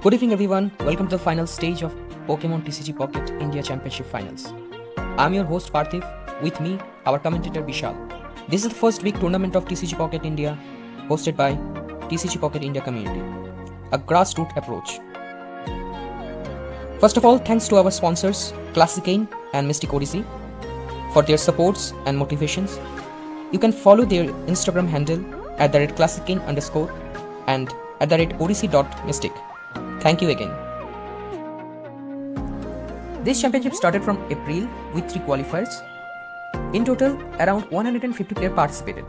Good evening everyone, welcome to the final stage of Pokémon TCG Pocket India Championship Finals. I'm your host Parthiv, with me our commentator Vishal. This is the first big tournament of TCG Pocket India, hosted by TCG Pocket India community, a grassroots approach. First of all, thanks to our sponsors Classic Cane and Mystic Odyssey for their supports and motivations. You can follow their Instagram handle @classiccane_ and @odyssey.mystic. Thank you again. This championship started from April with 3 qualifiers. In total, around 150 players participated.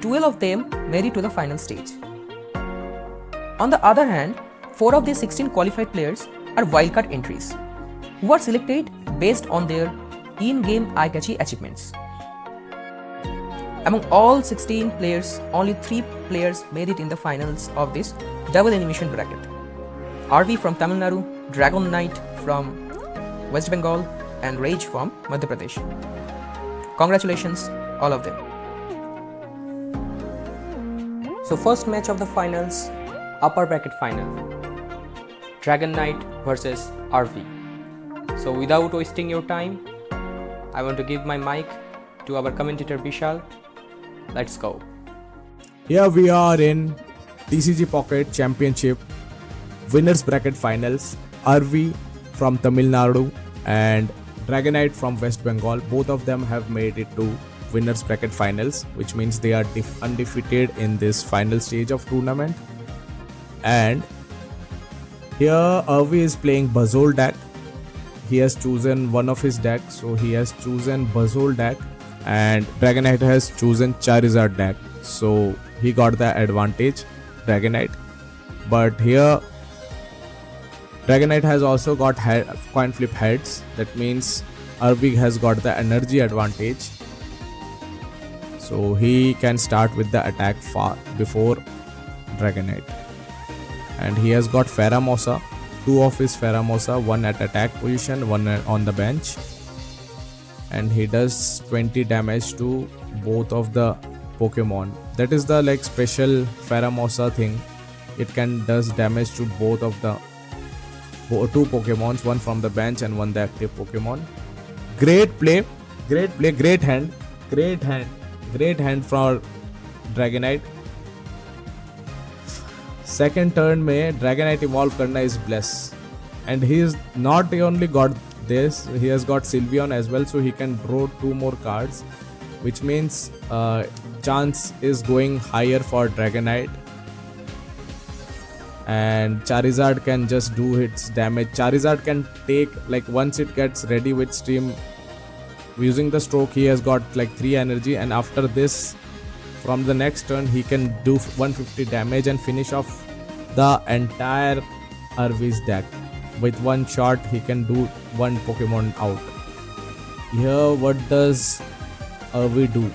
12 of them made it to the final stage. On the other hand, 4 of the 16 qualified players are wildcard entries, who are selected based on their in-game eye-catchy achievements. Among all 16 players, only 3 players made it in the finals of this double elimination bracket. RV from Tamil Nadu, Dragon Knight from West Bengal, and Rage from Madhya Pradesh. Congratulations, all of them. So first match of the finals, upper bracket final. Dragon Knight versus RV. So without wasting your time, I want to give my mic to our commentator Vishal. Let's go. Here we are in TCG Pocket Championship Winners Bracket Finals. RV from Tamil Nadu and Dragonite from West Bengal. Both of them have made it to Winners Bracket Finals, which means they are undefeated in this final stage of tournament. And here RV is playing Buzzole deck. He has chosen one of his decks, so he has chosen Buzzole deck, and Dragonite has chosen Charizard deck, so he got the advantage, Dragonite. But here Dragonite has also got coin flip heads. That means RV has got the energy advantage, so he can start with the attack far before Dragonite. And he has got Pheromosa, 2 of his Pheromosa, one at attack position, one on the bench. And he does 20 damage to both of the Pokemon. That is the special Pheromosa thing. It can does damage to both of the 2 Pokemons, one from the bench and one the active Pokemon. Great play, great hand for Dragonite. Second turn में Dragonite evolve करना is bless, and he is not only got this, he has got Sylveon as well, so he can draw 2 more cards, which means chance is going higher for Dragonite. And Charizard can just do its damage. Charizard can take, once it gets ready with stream, using the stroke, he has got 3 energy, and after this, from the next turn, he can do 150 damage and finish off the entire RV's deck. With one shot, he can do 1 Pokemon out. Here, what does RV do?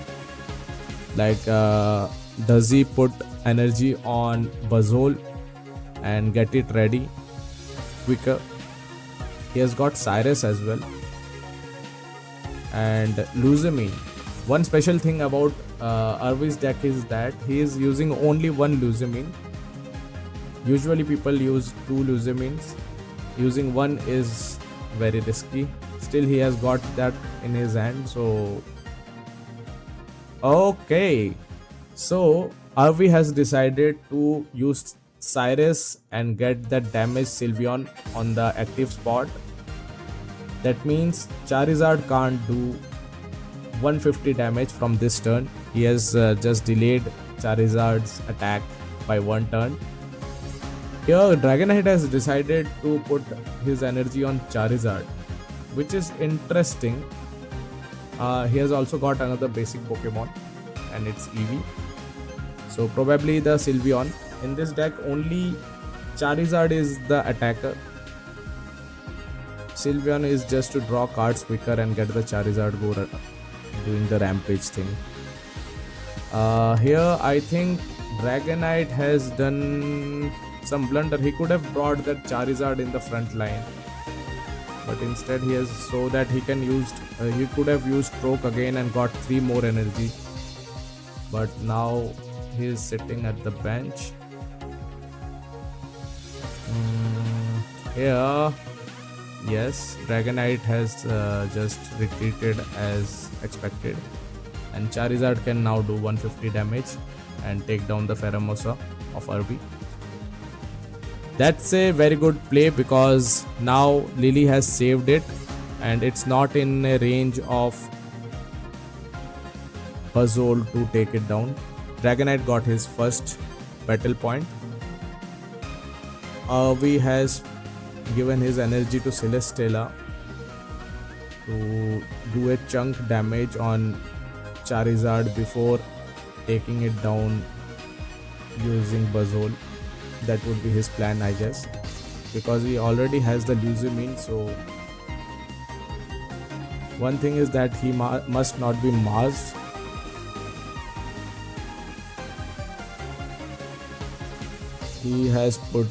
Does he put energy on Buzzole and get it ready quicker? He has got Cyrus as well, and Lusamine. One special thing about RV's deck is that he is using only 1 Lusamine. Usually people use 2 Lusamines. Using 1 is very risky. Still, he has got that in his hand. So okay, so RV has decided to use Cyrus and get the damage Sylveon on the active spot. That means Charizard can't do 150 damage from this turn. He has just delayed Charizard's attack by 1 turn. Here Dragonite has decided to put his energy on Charizard, which is interesting. He has also got another basic Pokemon, and it's Eevee. So probably the Sylveon. In this deck, only Charizard is the attacker. Sylveon is just to draw cards quicker and get the Charizard doing the rampage thing. Here I think Dragonite has done some blunder. He could have brought that Charizard in the front line, but instead he has, so that he can he could have used stroke again and got 3 more energy. But now he is sitting at the bench. Here, yes, Dragonite has just retreated as expected, and Charizard can now do 150 damage and take down the Pheromosa of Irby. That's a very good play because now Lily has saved it and it's not in a range of Buzzole to take it down. Dragonite got his first battle point. Irby has given his energy to Celesteela to do a chunk damage on Charizard before taking it down using Buzzole. That would be his plan, I guess, because he already has the Lusamine. So one thing is that he must not be masked. He has put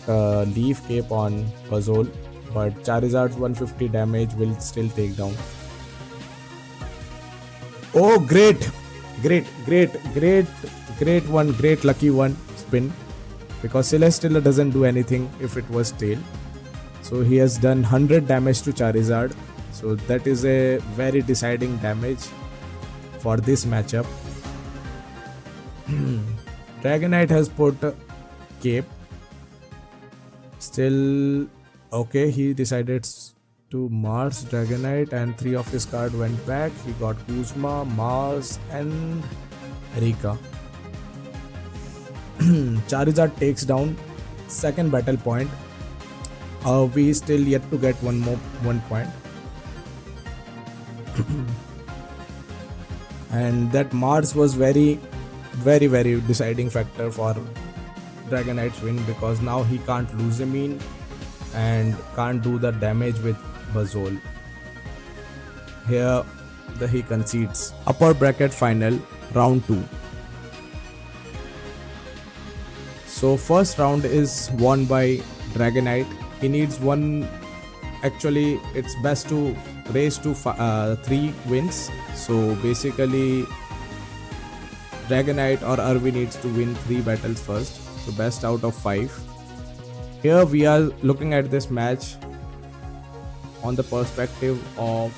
Leaf Cape on Buzzole, but Charizard's 150 damage will still take down. Oh, great one, great lucky one spin, because Celesteela doesn't do anything if it was tail. So he has done 100 damage to Charizard. So that is a very deciding damage for this matchup. Dragonite has put Cape. Still, okay, he decided to Mars Dragonite and 3 of his card went back. He got Kuzma, Mars and Rika. Charizard takes down second battle point. We still yet to get one point. And that Mars was very deciding factor for Dragonite's win, because now he can't Lusamine and can't do the damage with Buzzole. Here he concedes. Upper bracket final, round 2. So first round is won by Dragonite. He needs one. Actually, it's best to race to 3 wins. So basically, Dragonite or Irby needs to win 3 battles first. So best out of 5. Here we are looking at this match on the perspective of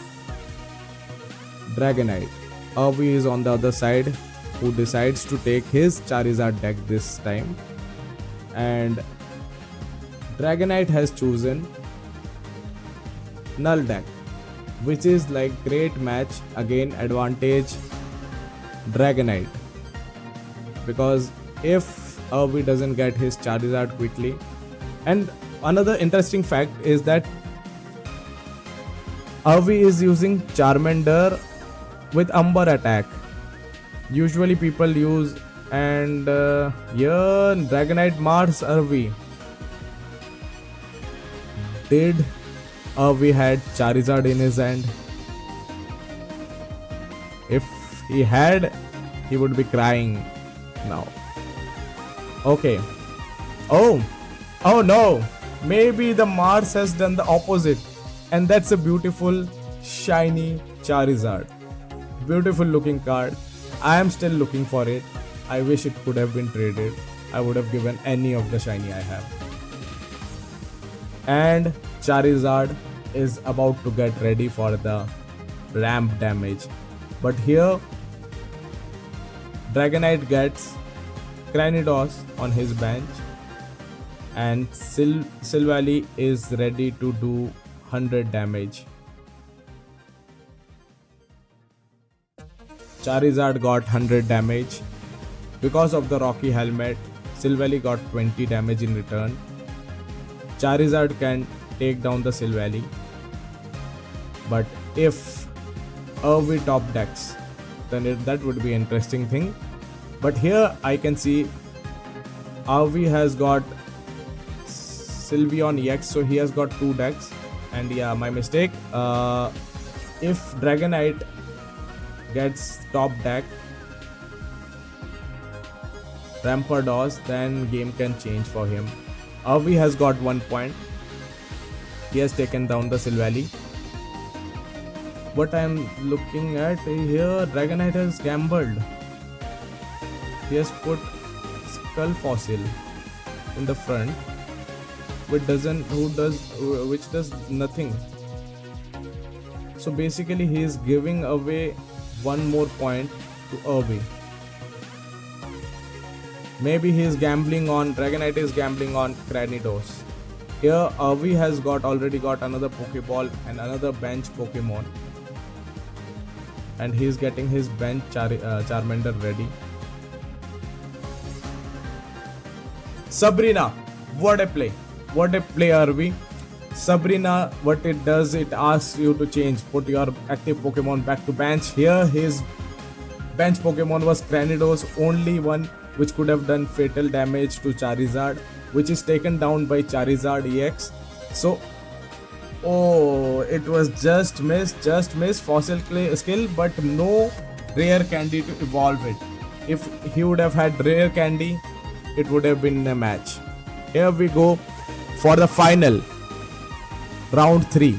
Dragonite. Irby is on the other side, who decides to take his Charizard deck this time. And Dragonite has chosen Null deck, which is like great match, again advantage Dragonite, because if Irby doesn't get his Charizard quickly. And another interesting fact is that Irby is using Charmander with Umber attack. Usually people use, and here Dragonite Mars Irby. Did Irby had Charizard in his hand? If he had, he would be crying now. Okay. Oh no. Maybe the Mars has done the opposite. And that's a beautiful, shiny Charizard. Beautiful looking card. I am still looking for it. I wish it could have been traded. I would have given any of the shiny I have. And Charizard is about to get ready for the ramp damage. But here, Dragonite gets Cranidos on his bench, and Silvally is ready to do 100 damage. Charizard got 100 damage. Because of the Rocky Helmet, Silvally got 20 damage in return. Charizard can take down the Silvally. But if Irby top decks, then that would be an interesting thing. But here I can see Irby has got Sylveon EX, so he has got 2 decks. And yeah, my mistake. If Dragonite gets top deck Rampardos, then game can change for him. Irby has got 1 point. He has taken down the Silvally. What I am looking at here, Dragonite has gambled. He has put Skull Fossil in the front. which does nothing. So basically he is giving away one more point to Irby. Maybe he is gambling on Dragonite is gambling on Cranidos. Here Irby has already got another Pokeball and another bench Pokemon. And he is getting his bench Charmander ready. Sabrina, what a play! What a play, Irby. Sabrina, what it does, it asks you to put your active Pokemon back to bench. Here his bench Pokemon was Cranidos, only one which could have done fatal damage to Charizard, which is taken down by Charizard EX. So, oh, it was just miss, fossil skill, but no rare candy to evolve it. If he would have had rare candy, it would have been a match. Here we go for the final. Round 3.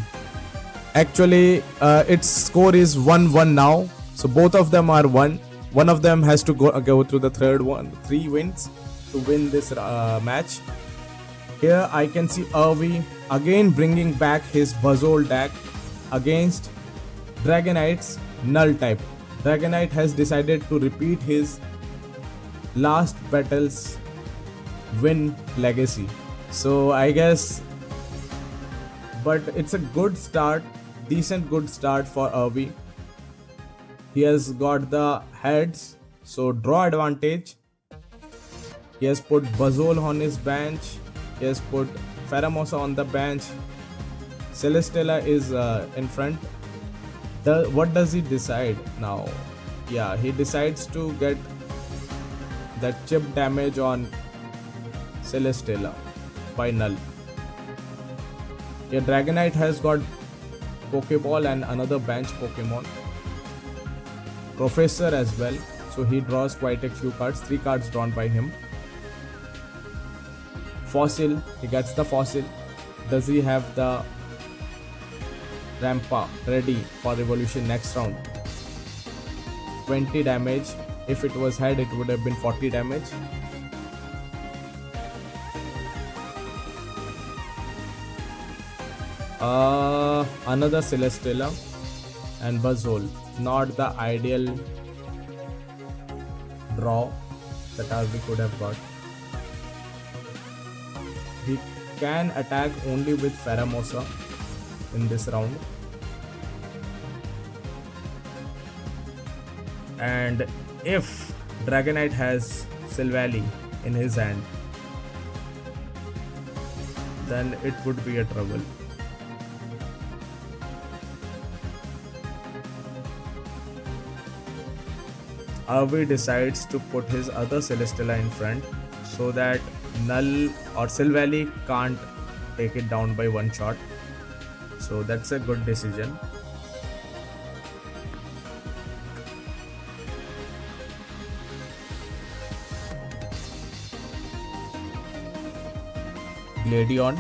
Actually, its score is 1-1 now. So both of them are 1. One of them has to go through the third one. 3 wins to win this match. Here I can see Irby again bringing back his Buzzole deck against Dragonite's Null type. Dragonite has decided to repeat his last battle's win legacy. So I guess, but it's a good start, decent good start for Irby. He has got the heads, so draw advantage. He has put Buzzole on his bench. He has put Pheromosa on the bench. Celesteela is in front. What does he decide now? Yeah, he decides to get that chip damage on Celesteela by Null. Yeah, Dragonite has got Pokeball and another bench Pokemon. Professor as well. So he draws quite a few cards. 3 cards drawn by him. Fossil. He gets the Fossil. Does he have the Rampa ready for Revolution next round? 20 damage. If it was head, it would have been 40 damage. Another Celesteela and Buzzole. Not the ideal draw that Irby could have got. He can attack only with Pheromosa in this round. And if Dragonite has Silvally in his hand, then it would be a trouble. Irby decides to put his other Celesteela in front so that Null or Silvally can't take it down by one shot. So that's a good decision. Gladion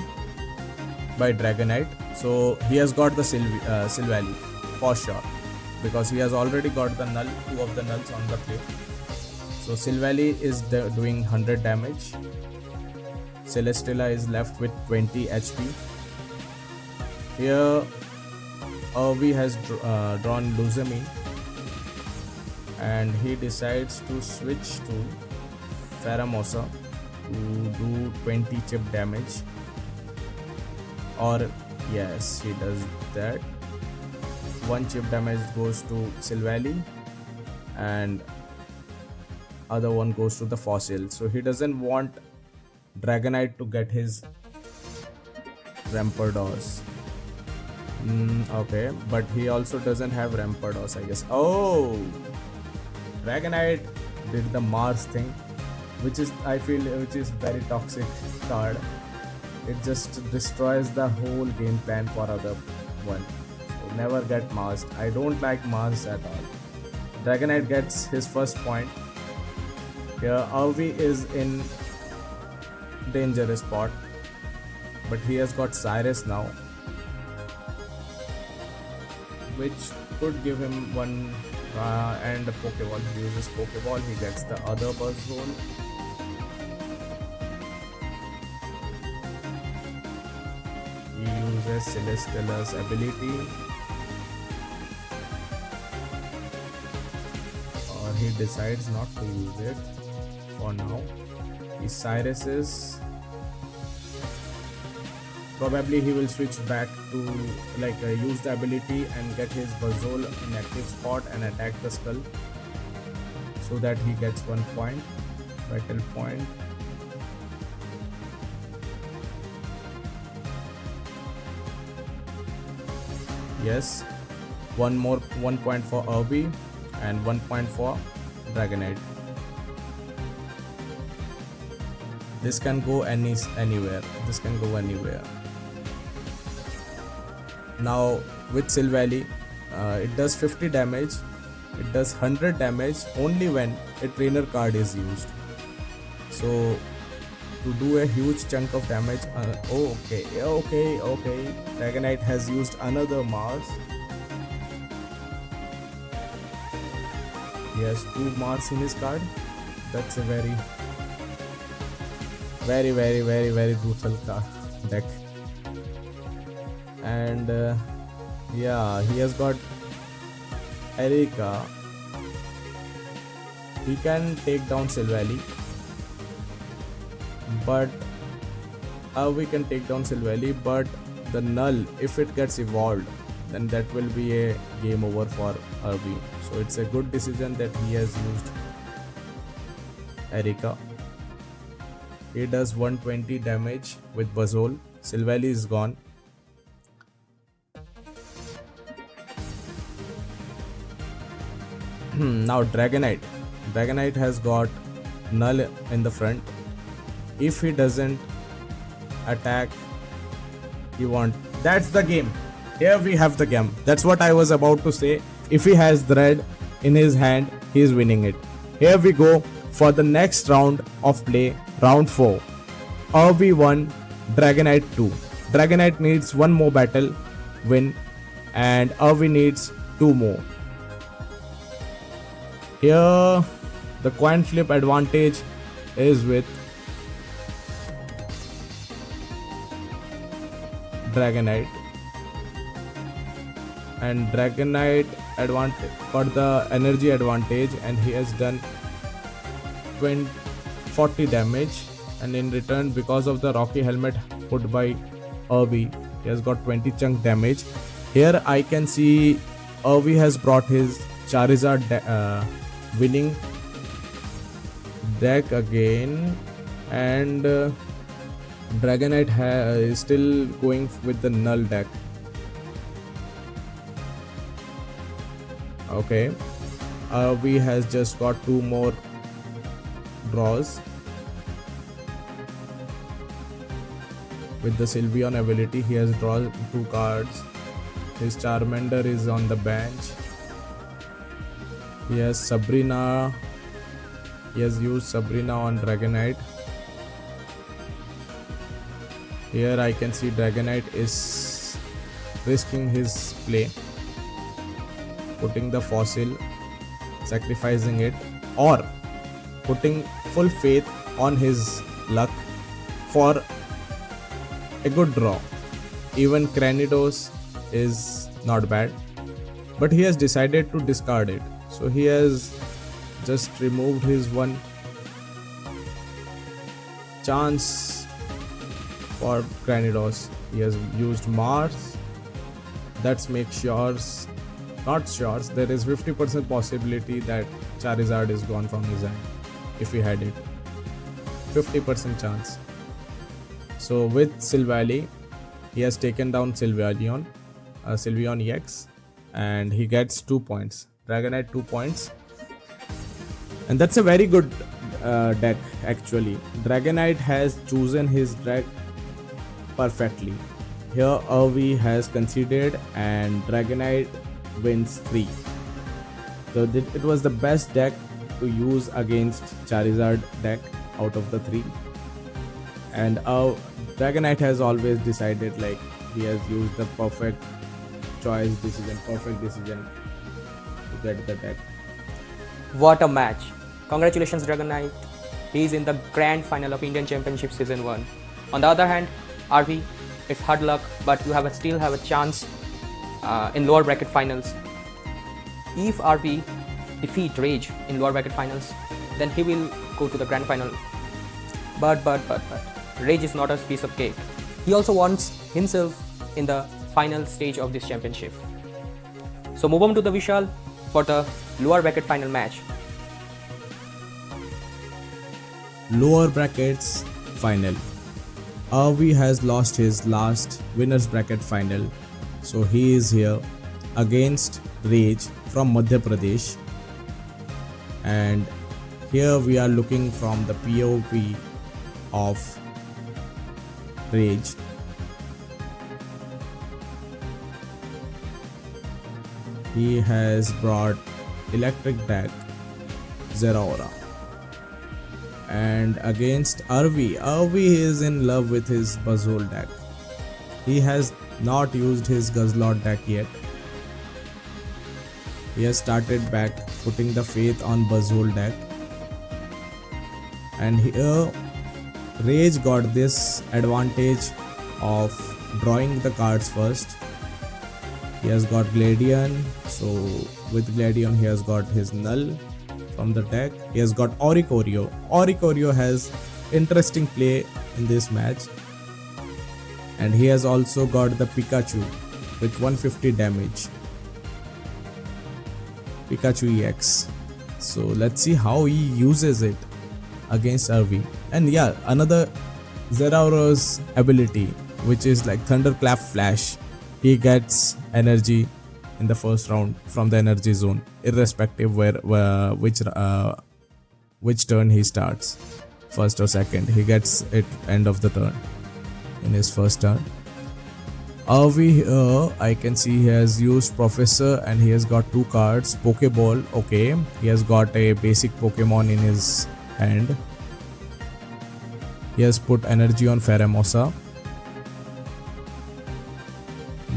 by Dragonite. So he has got the Silvally for sure, because he has already got the Null, 2 of the Nulls on the play. So Silvally is doing 100 damage. Celesteela is left with 20 HP. Here Irby has drawn Luzamine, and he decides to switch to Pheromosa to do 20 chip damage. Or yes, he does that. 1 chip damage goes to Silvally and other one goes to the Fossil. So he doesn't want Dragonite to get his Rampardos. Okay, but he also doesn't have Rampardos, I guess. Oh, Dragonite did the Mars thing, which is, I feel, which is very toxic card. It just destroys the whole game plan for other one. So never get Mars. I don't like Mars at all. Dragonite gets his first point. Here Irby is in dangerous spot, but he has got Cyrus now, which could give him one and a Pokeball. He uses Pokeball, he gets the other Buzzole. Cyrus Celestial's ability, or he decides not to use it for now. Cyrus's, probably he will switch back to use the ability and get his Buzzole in active spot and attack the skull, so that he gets 1 point, battle point. Yes, 1 point for Irby and 1 point for Dragonite. This can go anywhere. This can go anywhere. Now with Silvally, it does 50 damage. It does 100 damage only when a trainer card is used. So to do a huge chunk of damage, okay. Dragonite has used another Mars. He has 2 Mars in his card. That's a very brutal card deck. And yeah, he has got Erika. He can take down Silvally, but we can take down Silvally, but the Null, if it gets evolved, then that will be a game over for Irby. So it's a good decision that he has used Erika. He does 120 damage with Buzzole. Silvally is gone. Now Dragonite. Dragonite has got Null in the front. If he doesn't attack, that's the game. Here we have the game. That's what I was about to say. If he has Dread in his hand, he is winning it. Here we go for the next round of play, round 4. Irby 1, Dragonite 2. Dragonite needs 1 more battle win, and Irby needs 2 more. Here the coin flip advantage is with Dragonite, and Dragonite got the energy advantage, and he has done 40 damage, and in return, because of the Rocky Helmet put by Irby, he has got 20 chunk damage. Here I can see Irby has brought his Charizard winning deck again, and Dragonite is still going with the Null deck. Okay, Irby has just got 2 more draws. With the Sylveon ability, he has drawn 2 cards. His Charmander is on the bench. He has Sabrina. He has used Sabrina on Dragonite. Here I can see Dragonite is risking his play, putting the fossil, sacrificing it, or putting full faith on his luck for a good draw. Even Cranidos is not bad, but he has decided to discard it. So he has just removed his 1 chance for Cranidos. He has used Mars. That makes sure, not sure, there is 50% possibility that Charizard is gone from his hand if he had it. 50% chance. So with Silvally, he has taken down Sylveon EX, and he gets 2 points. Dragonite 2 points, and that's a very good deck actually. Dragonite has chosen his deck perfectly. Here Irby has conceded, and Dragonite wins 3. So it was the best deck to use against Charizard deck out of the 3. And Dragonite has always decided, he has used the perfect decision to get the deck. What a match! Congratulations, Dragonite. He is in the grand final of Indian Championship Season 1. On the other hand, Irby it's hard luck, but you still have a chance in lower bracket finals. If RV defeat Rage in lower bracket finals, then he will go to the grand final. But Rage is not a piece of cake. He also wants himself in the final stage of this championship. So move on to the Vishal for the lower bracket final match. Lower brackets final. Avi has lost his last winners bracket final, so he is here against Rage from Madhya Pradesh, and here we are looking from the POV of Rage. He has brought electric deck Zeraora, and against Arvi is in love with his Buzzwole deck. He has not used his Guzzlord deck yet. He has started back putting the faith on Buzzwole deck, and here Rage got this advantage of drawing the cards first. He has got Gladion, so with Gladion he has got his Null from the deck. He has got Oricorio. Oricorio has interesting play in this match, and he has also got the Pikachu with 150 damage. Pikachu EX. So let's see how he uses it against RV. And yeah, another Zeraora's ability, which is like Thunderclap Flash. He gets energy in the first round from the energy zone, irrespective which turn he starts, first or second. He gets it end of the turn in his first turn. Here I can see he has used Professor, and he has got two cards. Pokeball, okay. He has got a basic Pokemon in his hand. He has put energy on Pheromosa,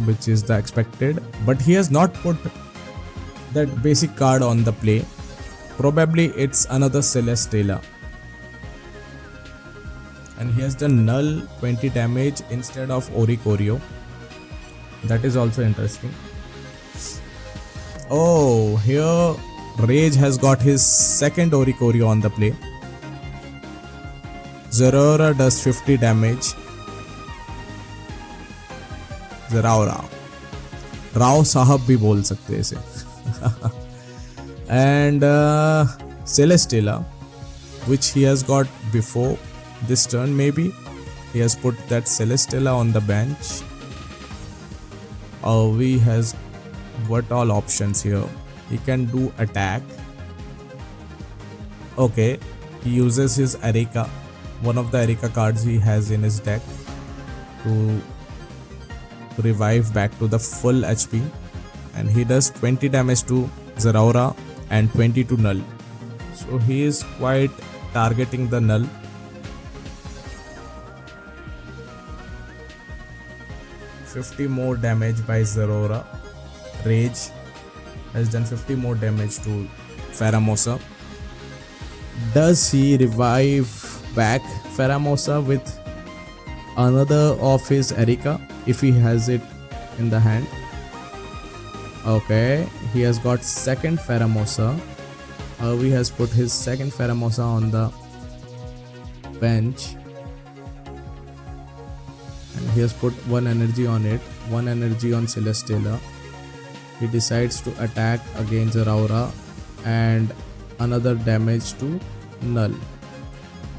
which is the expected, but he has not put that basic card on the play. Probably it's another Celesteela, and he has done Null 20 damage instead of Oricorio. That is also interesting. Oh, here Rage has got his second Oricorio on the play. Zeraora does 50 damage. Zeraora, Rao साहब भी बोल सकते हैं इसे. And Celesteela, which he has got before this turn, maybe he has put that Celesteela on the bench. We has what all options here? He can do attack. Okay, he uses his Erika, one of the Erika cards he has in his deck, to revive back to the full HP, and he does 20 damage to Zeraora and 20 to Null. So he is quite targeting the Null. $50 more damage by Zeraora. Rage has done 50 more damage to Pheromosa. Does he revive back Pheromosa with another of his Erika if he has it in the hand? Okay, he has got second Pheromosa. He has put his second Pheromosa on the bench, and he has put one energy on it, one energy on Celesteela. He decides to attack against Zeraora and another damage to Null.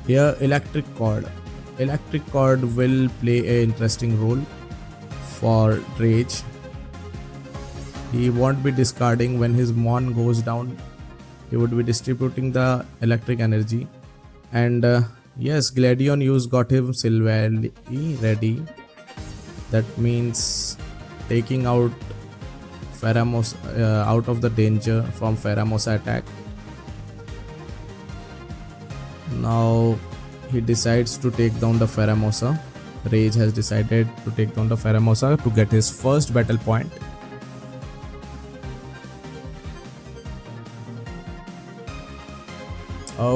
Here Electric Cord. Electric Cord will play an interesting role for Rage. He won't be discarding when his Mon goes down. He would be distributing the electric energy. And yes, Gladion use got him Silvally ready. That means taking out Pheromosa out of the danger from Pheromosa attack. Now he decides to take down the Pheromosa. Rage has decided to take down the Pheromosa to get his first battle point.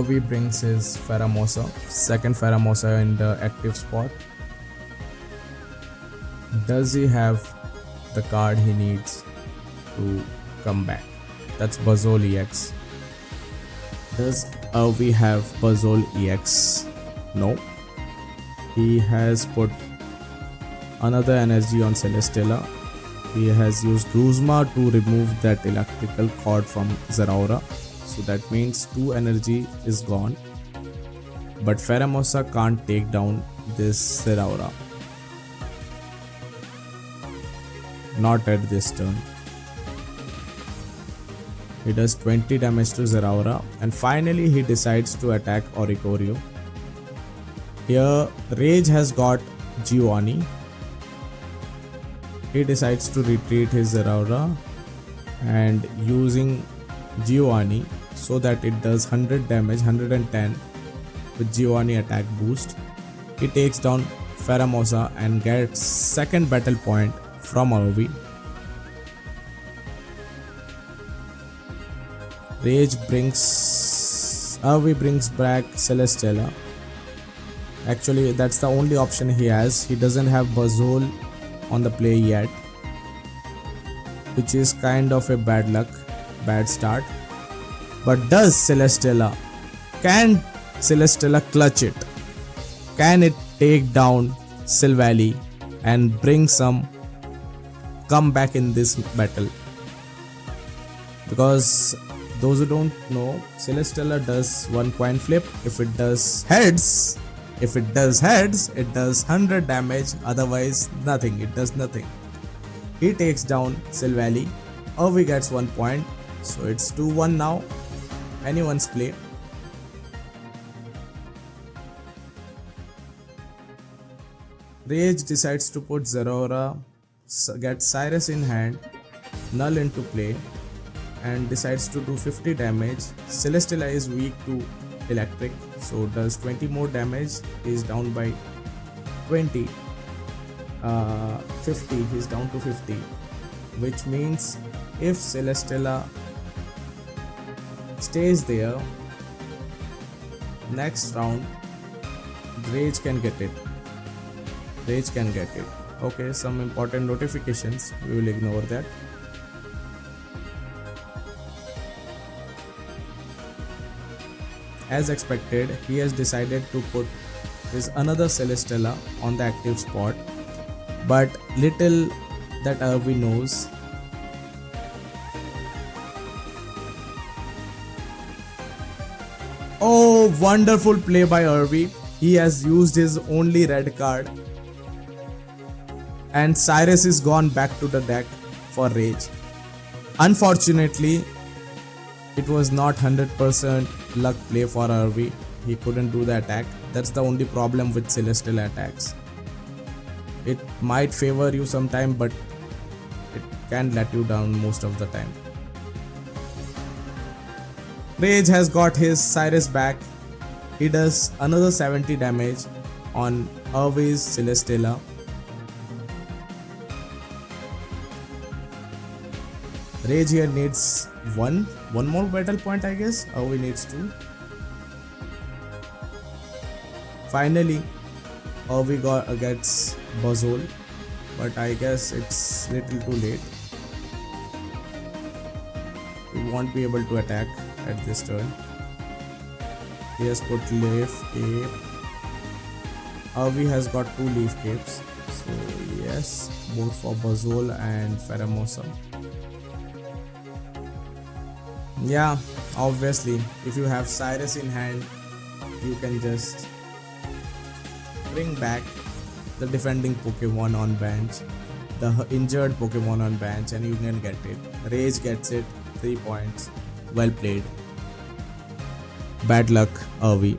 He brings his Pheromosa, second Pheromosa in the active spot. Does he have the card he needs to come back? That's Buzzole EX. Does we have Buzzole EX? No. He has put another energy on Celesteela. He has used Guzma to remove that electrical cord from Zeraora. So that means 2 energy is gone. But Pheromosa can't take down this Zeraora. Not at this turn. He does 20 damage to Zeraora, and finally he decides to attack Oricorio. Here Rage has got Giovanni. He decides to retreat his Zeraora and using Giovanni so that it does 100 damage, 110 with Giovanni attack boost. He takes down Pheromosa and gets second battle point from Arvi. Arvi brings back Celesteela. Actually, that's the only option he has. He doesn't have Buzzole on the play yet, which is kind of a bad start. But does Celesteela? Can Celesteela clutch it? Can it take down Silvally and bring some comeback in this battle? Because those who don't know, Celesteela does 1 coin flip. If it does heads, it does 100 damage. Otherwise, nothing. It does nothing. He takes down Silvally. Arvi gets 1 point. So it's 2-1 now. Anyone's play. Rage decides to put Zeraora, gets Cyrus in hand, Null into play, and decides to do 50 damage. Celesteela is weak to electric, so does 20 more damage. Is down by 20. 50, he's down to 50, which means if Celesteela stays there, next round Rage can get it. Okay, some important notifications, we will ignore that. As expected, he has decided to put his another Celesteela on the active spot, but little that Arvi knows, oh, wonderful play by Arvi. He has used his only red card and Cyrus is gone back to the deck for Rage. Unfortunately, it was not 100% luck play for Arvi. He couldn't do the attack. That's the only problem with Celesteela attacks. It might favor you sometime, but it can let you down most of the time. Rage has got his Cyrus back. He does another 70 damage on Arvi's Celesteela. Rage here needs one more battle point, I guess. Arvi needs 2. Finally, Arvi gets Buzzole, but I guess it's little too late. He won't be able to attack at this turn. He has put Leaf Cape. Arvi has got 2 Leaf Capes. So yes, both for Buzzole and Pheromosa. Yeah, obviously, if you have Cyrus in hand, you can just bring back the defending Pokemon on bench, the injured Pokemon on bench, and you can get it. Rage gets it, 3 points. Well played. Bad luck, Arvi.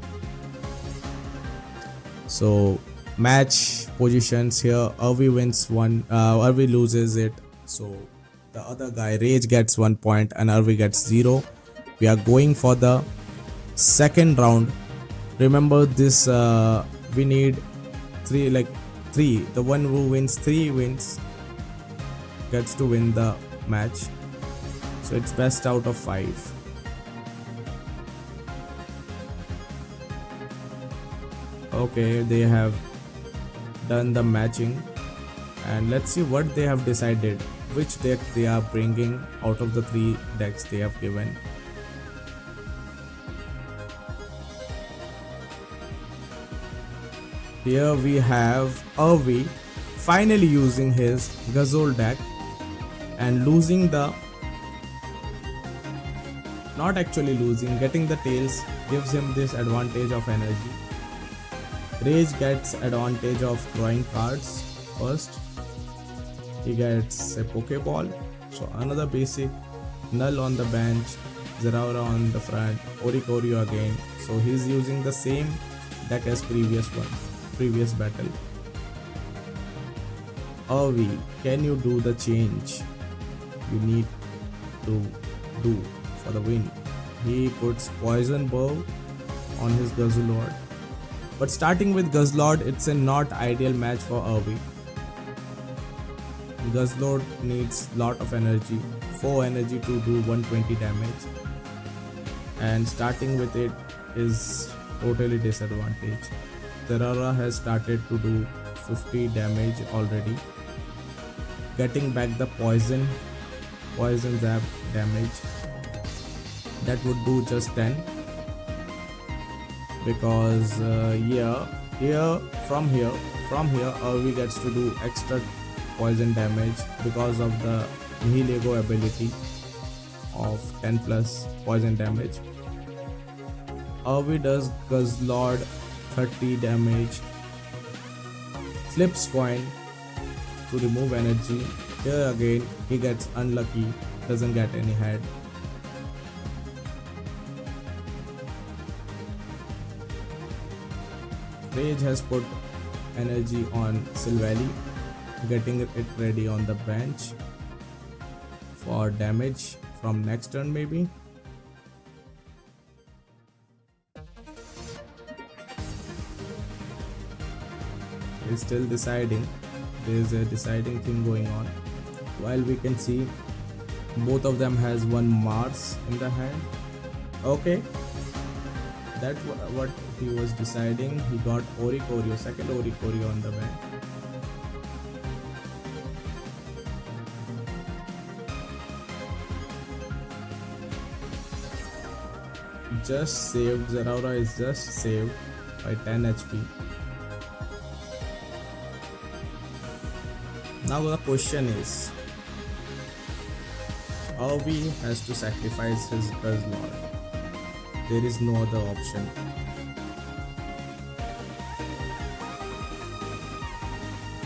So, match positions here. Arvi wins 1, Arvi loses it. So, the other guy, Rage, gets 1 point and Arvi gets 0. We are going for the second round. Remember this, we need 3. The one who wins 3 wins gets to win the match. So it's best out of 5. Okay, they have done the matching And let's see what they have decided, which deck they are bringing out of the 3 decks they have given. Here we have Avi finally using his Ghazol deck and losing the, not actually losing, getting the tails gives him this advantage of energy. Rage gets advantage of drawing cards first. He gets a Pokeball, so another basic. Null on the bench, Zeraora on the front, Oricorio again. So he's using the same deck as previous battle. Avi, can you do the change you need to do for the win? He puts Poison Bow on his Guzzlord. But starting with Guzzlord, it's a not ideal match for Avi. Guzzlord needs lot of energy, 4 energy to do 120 damage. And starting with it is totally disadvantage. Zeraora has started to do 50 damage already. Getting back the poison zap damage, that would do just 10, because from here Avi gets to do extra poison damage because of the Nihilego ability of 10 plus poison damage. Avi does Guzzlord 30 damage, flips coin to remove energy. Here again he gets unlucky, doesn't get any head. Rage has put energy on Silvally, getting it ready on the bench for damage from next turn maybe. He's still deciding. There's a deciding thing going on. While we can see both of them has one Mars in the hand. Okay, that's what he was deciding. He got Oricorio, second Oricorio on the bench. Just saved. Zeraora is just saved by 10 HP. Now the question is, Avi has to sacrifice his Guzzlord. There is no other option.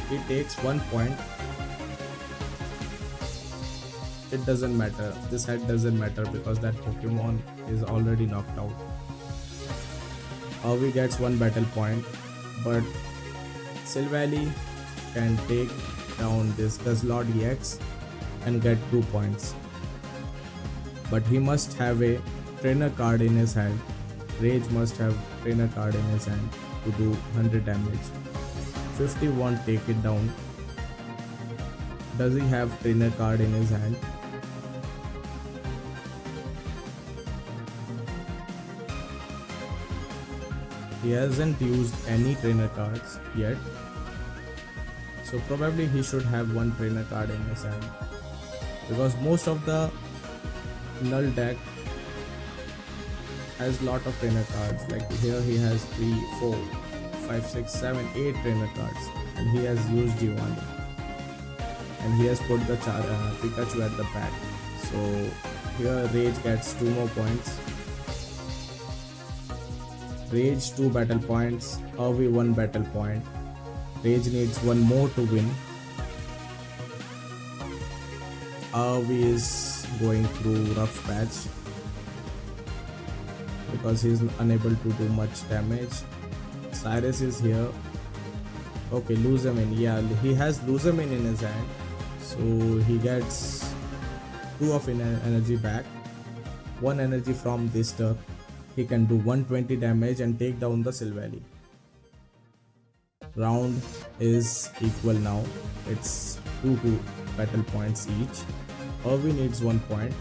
He takes 1 point. It doesn't matter. This head doesn't matter because that Pokemon is already knocked out. Avi gets 1 battle point, but Silvally can take down this Guzzlord EX and get 2 points. But he must have a trainer card in his hand. Rage must have trainer card in his hand to do 100 damage. 50 won't take it down. Does he have trainer card in his hand? He hasn't used any trainer cards yet. So probably he should have 1 trainer card in his hand, because most of the null deck has lot of trainer cards. Like here he has 3, 4, 5, 6, 7, 8 trainer cards, and he has used Giovanni, and he has put the Pikachu at the back. So here Rage gets 2 more points. Rage 2 battle points, Avi 1 battle point. Rage needs 1 more to win. Avi is going through rough patch because he is unable to do much damage. Cyrus is here. Okay, Luzamin. Yeah, he has Luzamin in his hand, so he gets 2 of energy back. 1 energy from this turn. He can do 120 damage and take down the Silvally. Round is equal now. It's 2 battle points each. Avi needs 1 point.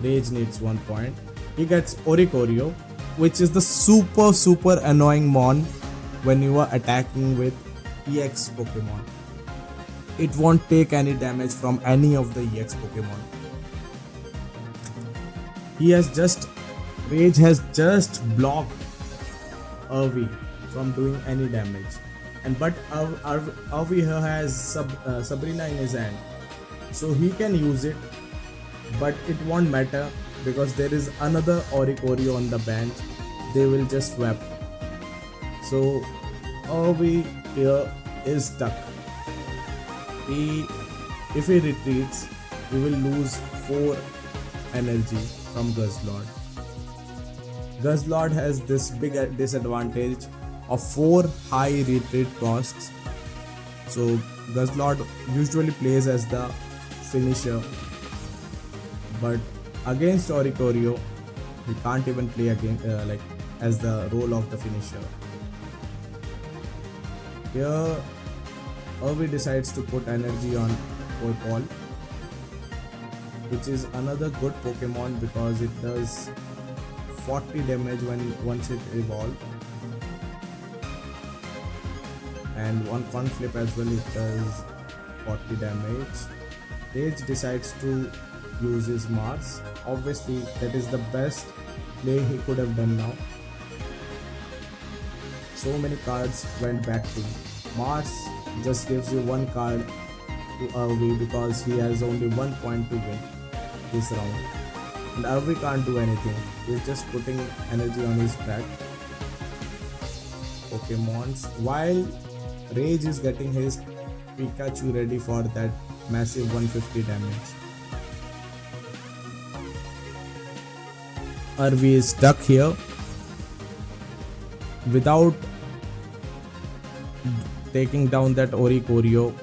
Rage needs 1 point. He gets Oricorio, which is the super annoying mon when you are attacking with EX Pokemon. it won't take any damage from any of the EX Pokemon. Rage has just blocked Irvi from doing any damage. But Irvi here has Sabrina in his hand, so he can use it, but it won't matter because there is another Oricorio on the bench. They will just swap. So Irvi here is stuck. If he retreats, we will lose 4 energy from Guzzlord. Guzzlord has this big disadvantage of 4 high retreat costs. So Guzzlord usually plays as the finisher, but against Oricorio, he can't even play as the role of the finisher. Here, Irvi decides to put energy on Poipole, which is another good Pokemon because it does 40 damage once it evolves, and one con flip as well it does 40 damage. Rage decides to use his Mars. Obviously that is the best play he could have done now. So many cards went back to Mars. Just gives you 1 card to Irvi because he has only 1 point to win this round, and Irvi can't do anything. He's just putting energy on his back Pokemons while Rage is getting his Pikachu ready for that massive 150 damage. Irvi is stuck here. Without taking down that Oricorio,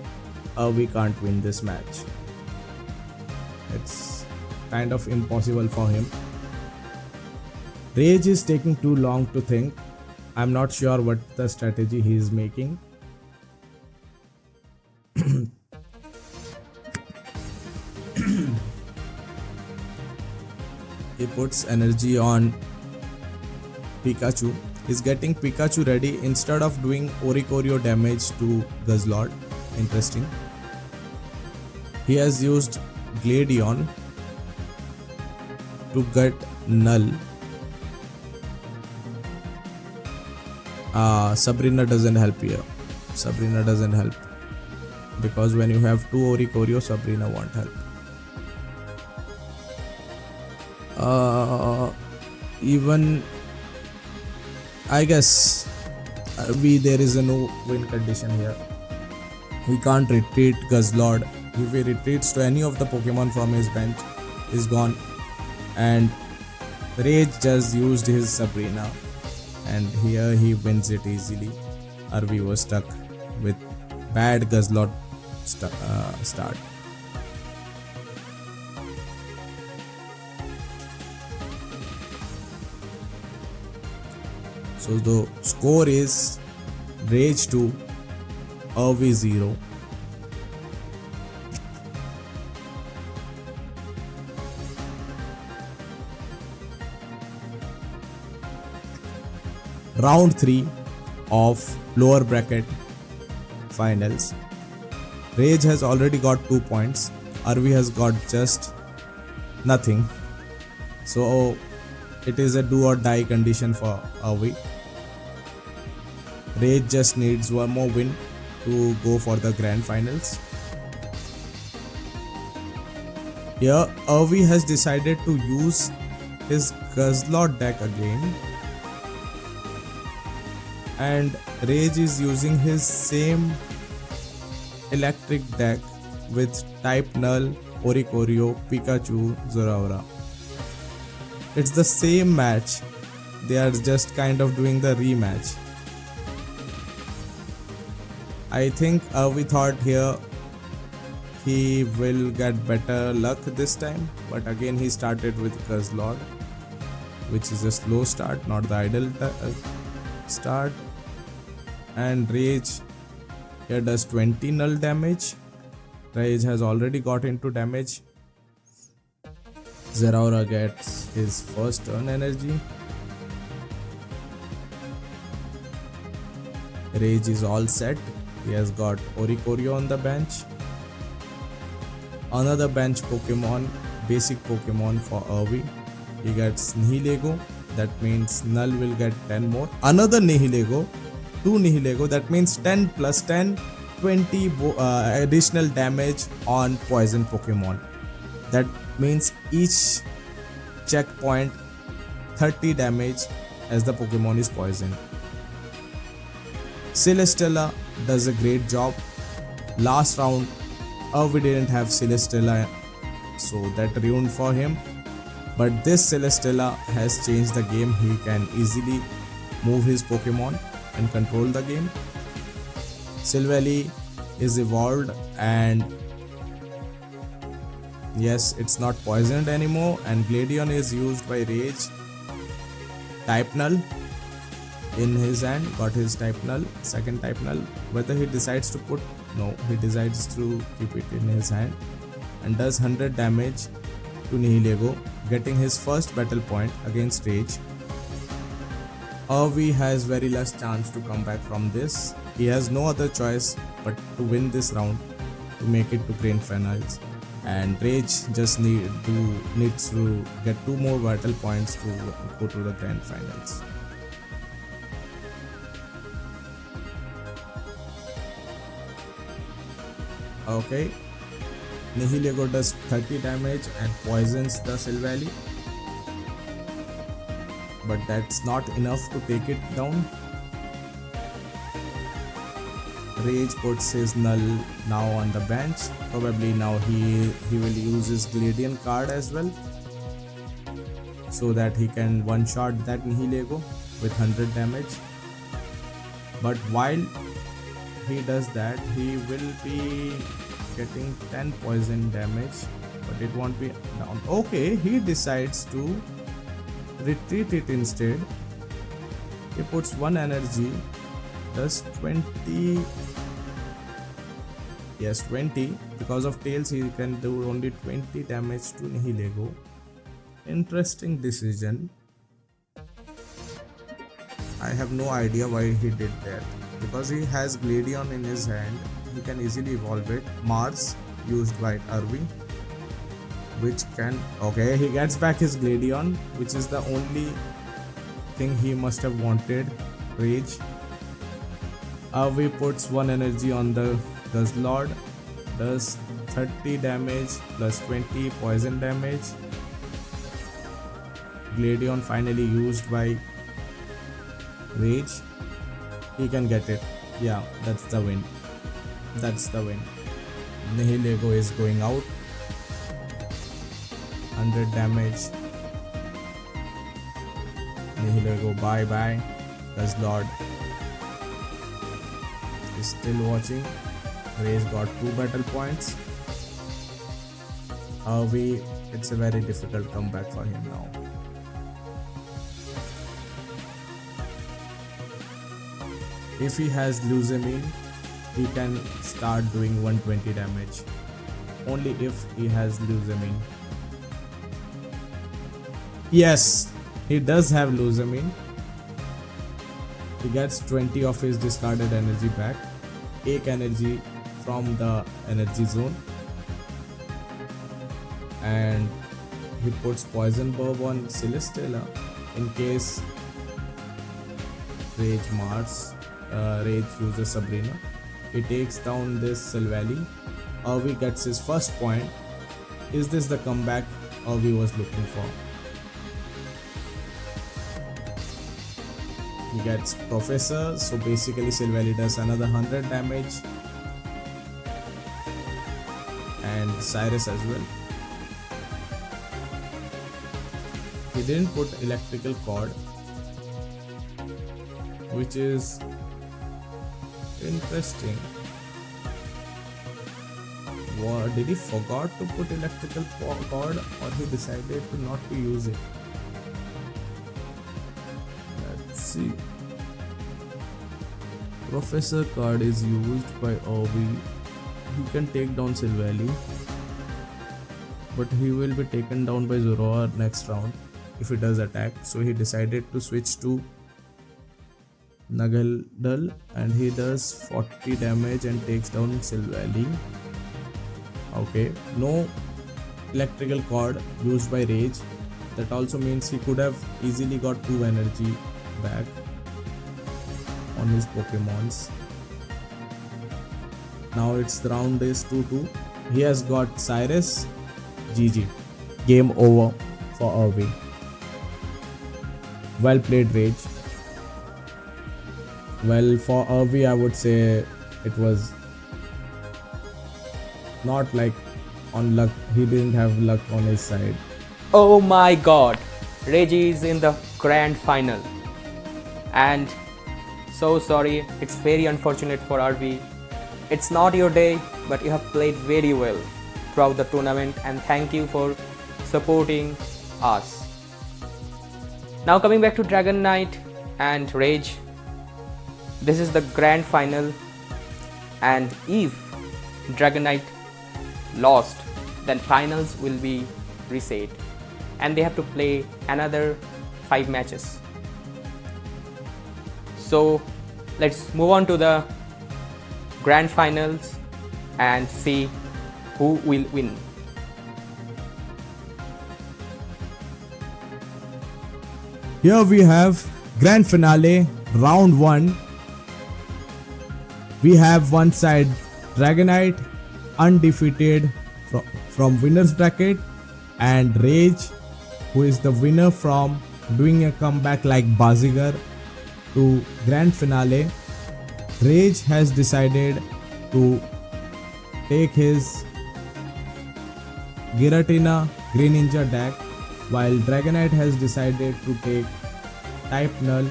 we can't win this match. It's kind of impossible for him. Rage is taking too long to think. I'm not sure what the strategy he is making. He puts energy on Pikachu. He's getting Pikachu ready instead of doing Oricorio damage to Guzzlord. Interesting. He has used Gladion to get Null. Sabrina doesn't help here. Sabrina doesn't help because when you have 2 Oricorio, Sabrina won't help. Even I guess there is a no win condition here. He can't retreat Guzzlord. If he retreats to any of the Pokemon from his bench, is gone. And Rage just used his Sabrina, and here he wins it easily. Irvi was stuck with bad Guzzlord start. So the score is Rage 2, Irvi 0. Round 3 of lower bracket finals. Rage has already got 2 points. Irvi has got just nothing. So it is a do or die condition for Irvi. Rage just needs 1 more win to go for the grand finals. Here, Irvi has decided to use his Guzzlord deck again, and Rage is using his same electric deck with type Null, Oricorio, Pikachu, Zeraora. It's the same match. They are just kind of doing the rematch. I think we thought here he will get better luck this time, but again he started with Guzzlord, which is a slow start, not the ideal start. And Rage here does 20 null damage. Rage has already got into damage. Zeraora gets his first turn energy. Rage is all set. He has got Oricorio on the bench. Another bench Pokemon, basic Pokemon for Irvi. He gets Nihilego, that means Null will get 10 more. Another Nihilego, 2 Nihilego, that means 10 plus 10, 20 additional damage on poison Pokemon. That means each checkpoint 30 damage as the Pokemon is poisoned. Celesteela does a great job. Last round, we didn't have Celesteela, so that ruined for him. But this Celesteela has changed the game. He can easily move his Pokemon and control the game. Silvally is evolved, and yes, it's not poisoned anymore, and Gladion is used by Rage. Type Null in his hand, got his Type Null, second Type Null. Whether he decides to put, no, he decides to keep it in his hand and does 100 damage to Nihilego, getting his first battle point against Rage. Irvi has very less chance to come back from this. He has no other choice but to win this round to make it to grand finals, and Rage just needs to get 2 more battle points to go to the grand finals. Okay, Nihilego does 30 damage and poisons the Silvally, but that's not enough to take it down. Rage puts his Null now on the bench. Probably now he will use his Gladion card as well, so that he can one-shot that Nihilego with 100 damage. But while he does that, he will be getting 10 poison damage, but it won't be down. Okay, he decides to retreat it instead. He puts 1 energy, does 20. Yes, 20. Because of tails, he can do only 20 damage to Nihilego. Interesting decision. I have no idea why he did that. Because he has Gladion in his hand, he can easily evolve it. Mars, used by Irvi, which can... Okay, he gets back his Gladion, which is the only thing he must have wanted. Rage. Irvi puts 1 energy on the Guzzlord, does 30 damage plus 20 poison damage. Gladion finally used by Rage. He can get it. Yeah, that's the win. That's the win. Nihilego is going out. 100 damage. Nihilego bye bye. Guzzlord is still watching. Rage got 2 battle points. Irvi, it's a very difficult comeback for him now. If he has Lusamine, he can start doing 120 damage. Only if he has Lusamine. Yes, he does have Lusamine. He gets 20 of his discarded energy back. Take energy from the energy zone. And he puts Poison Burb on Celesteela in case Rage Mars. Rage uses Sabrina. He takes down this Silvally. Irvi gets his first point. Is this the comeback Irvi was looking for? He gets Professor, so basically Silvally does another 100 damage. And Cyrus as well. He didn't put Electrical Cord, which is interesting. What, did he forgot to put Electrical Cord, or he decided to not to use it? Let's see. Professor card is used by Irvi. He can take down Silvally, but he will be taken down by Zoroark next round if he does attack. So he decided to switch to Nagadal, and he does 40 damage and takes down Silvally. Okay, no electrical cord used by Rage. That also means he could have easily got 2 energy back on his Pokemons. Now it's the round is 2-2. He has got Cyrus. GG. Game over for Irving. Well played, Rage. Well, for Irving, I would say it was not like on luck. He didn't have luck on his side. Oh my god, Reggie is in the grand final. And so sorry, it's very unfortunate for RV. It's not your day, but you have played very well throughout the tournament, and thank you for supporting us. Now coming back to Dragon Knight and Rage. This is the grand final, and if Dragon Knight lost, then finals will be reset and they have to play another 5 matches. So let's move on to the grand finals and see who will win. Here we have grand finale, round 1. We have one side Dragonite undefeated from winners bracket, and Rage, who is the winner from doing a comeback like Bazigar to grand finale. Rage has decided to take his Giratina Greninja deck, while Dragonite has decided to take Type Null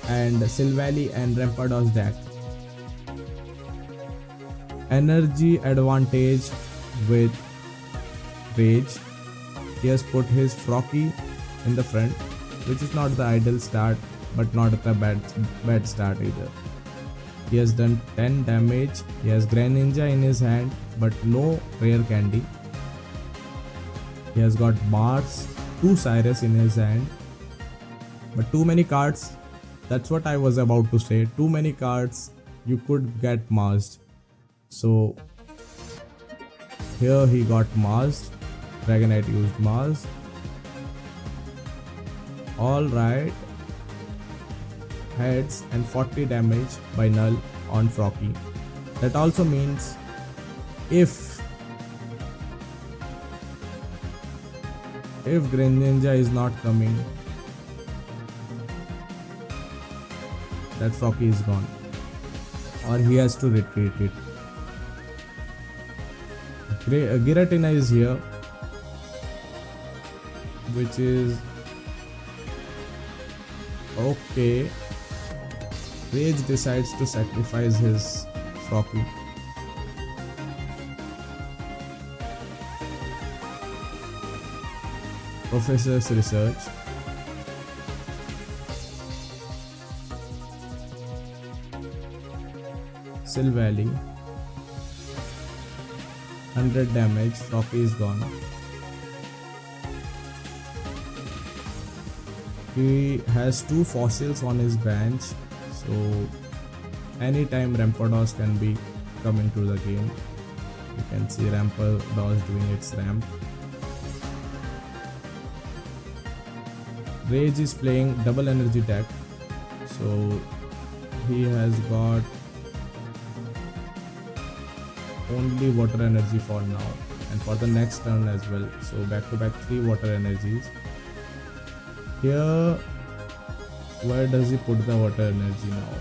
and Silvally and Rampardos deck. Energy advantage with Rage. He has put his Frocky in the front, which is not the ideal start, but not a bad start either. He has done 10 damage. He has Greninja in his hand, but no rare candy. He has got Mars, 2 Cyrus in his hand, but too many cards. That's what I was about to say. Too many cards, you could get Marsed. So here he got Mars. Dragonite used Mars. Alright. Heads and 40 damage by Null on Frocky. That also means if Greninja is not coming, that Frocky is gone, or he has to retreat it. Giratina is here, which is okay. Rage decides to sacrifice his Frocky. Professor's research. Silvally. 100 damage. Frocky is gone. He has 2 fossils on his bench, so anytime Rampardos can be coming to the game. You can see Rampardos doing its ramp. Rage is playing double energy deck, so he has got only water energy for now and for the next turn as well. So back to back 3 water energies. Here, where does he put the water energy now?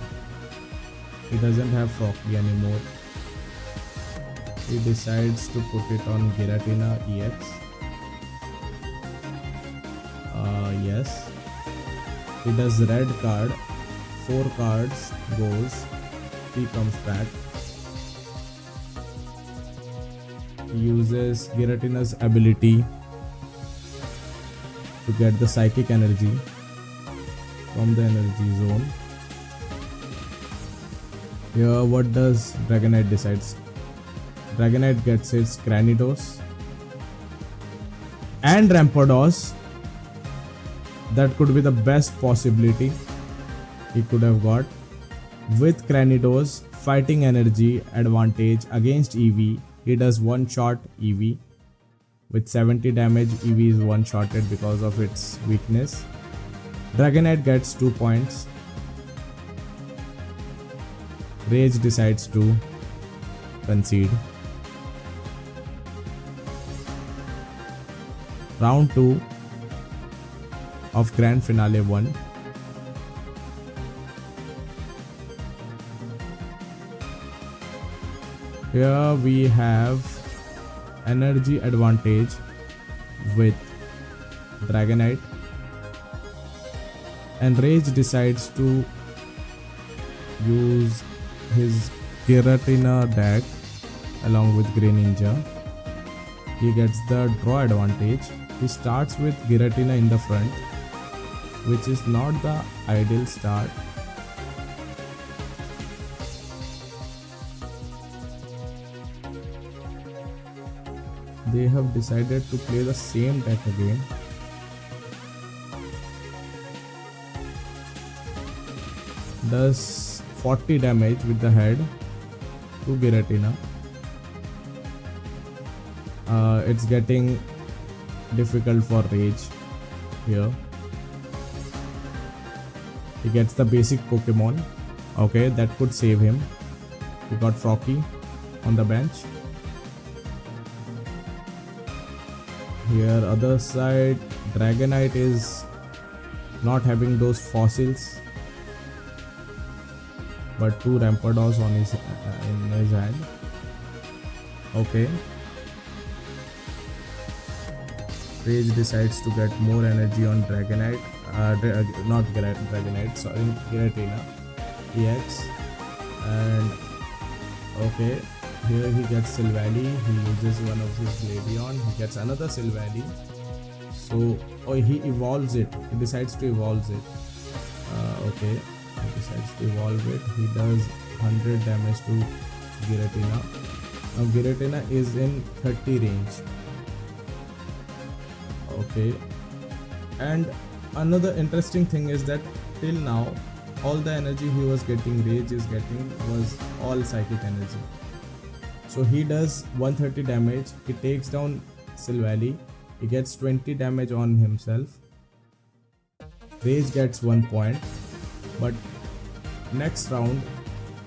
He doesn't have Frocky anymore. He decides to put it on Giratina EX. Yes. He does red card. 4 cards goes. He comes back. He uses Giratina's ability to get the psychic energy from the energy zone. Here, what does Dragonite decides? Dragonite gets its Granidos and Rampardos. That could be the best possibility he could have got. With Granidos, fighting energy advantage against EV, He does one shot EV. With 70 damage, EV is one shotted because of its weakness. Dragonite gets 2 points. Rage decides to concede. Round 2 of Grand Finale 1. Here we have energy advantage with Dragonite, and Rage decides to use his Giratina deck along with Greninja. He gets the draw advantage. He starts with Giratina in the front, which is not the ideal start. They have decided to play the same deck again. Does 40 damage with the head to Giratina. It's getting difficult for Rage here. He gets the basic Pokemon. Okay, that could save him. He got Froakie on the bench. Here, other side, Dragonite is not having those fossils, but 2 Rampardos on his in his hand. Okay. Rage decides to get more energy on Dragonite. Not Dragonite, sorry, Giratina. EX. And okay, here he gets Silvally. He uses one of his Gladion. He gets another Silvally. So, he evolves it. He decides to evolve it. Okay, he decides to evolve it. He does 100 damage to Giratina. Now Giratina is in 30 range. Okay, and another interesting thing is that till now all the energy he was getting, Rage is getting, was all psychic energy. So he does 130 damage. He takes down Silvally. He gets 20 damage on himself. Rage gets 1 point, but next round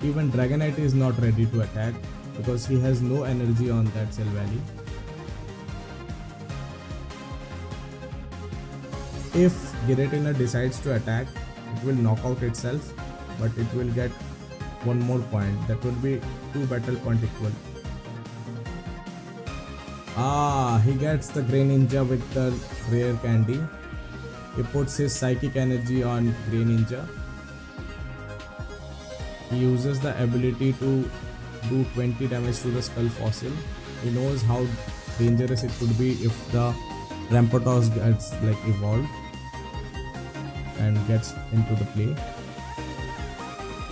even Dragonite is not ready to attack because he has no energy on that Silvally. If Giratina decides to attack, it will knock out itself, but it will get 1 more point. That would be 2 battle point equal. He gets the Greninja with the rare candy. He puts his psychic energy on Greninja. He uses the ability to do 20 damage to the Skull Fossil. He knows how dangerous it could be if the Rampardos gets evolved and gets into the play.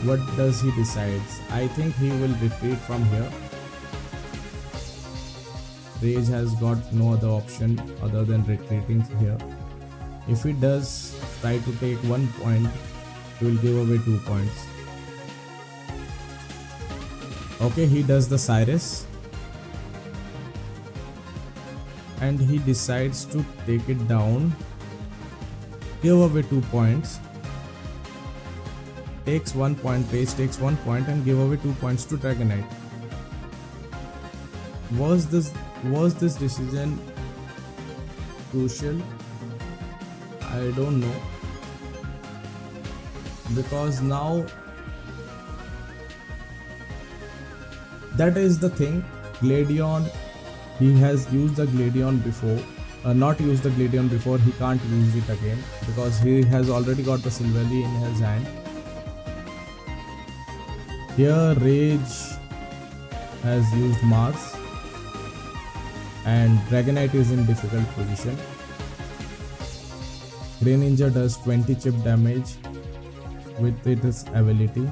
What does he decides? I think he will retreat from here. Rage has got no other option other than retreating here. If he does try to take 1 point, he will give away 2 points. Okay, he does the Cyrus. And he decides to take it down, give away 2 points, takes 1 point, Rage takes 1 point and give away 2 points to Dragonite. Was this decision crucial? I don't know, because now that is the thing. Gladion, he has used the Gladion before, not used the Gladion before, he can't use it again because he has already got the Silvally in his hand. Here Rage has used Mars and Dragonite is in difficult position. Greninja does 20 chip damage with its ability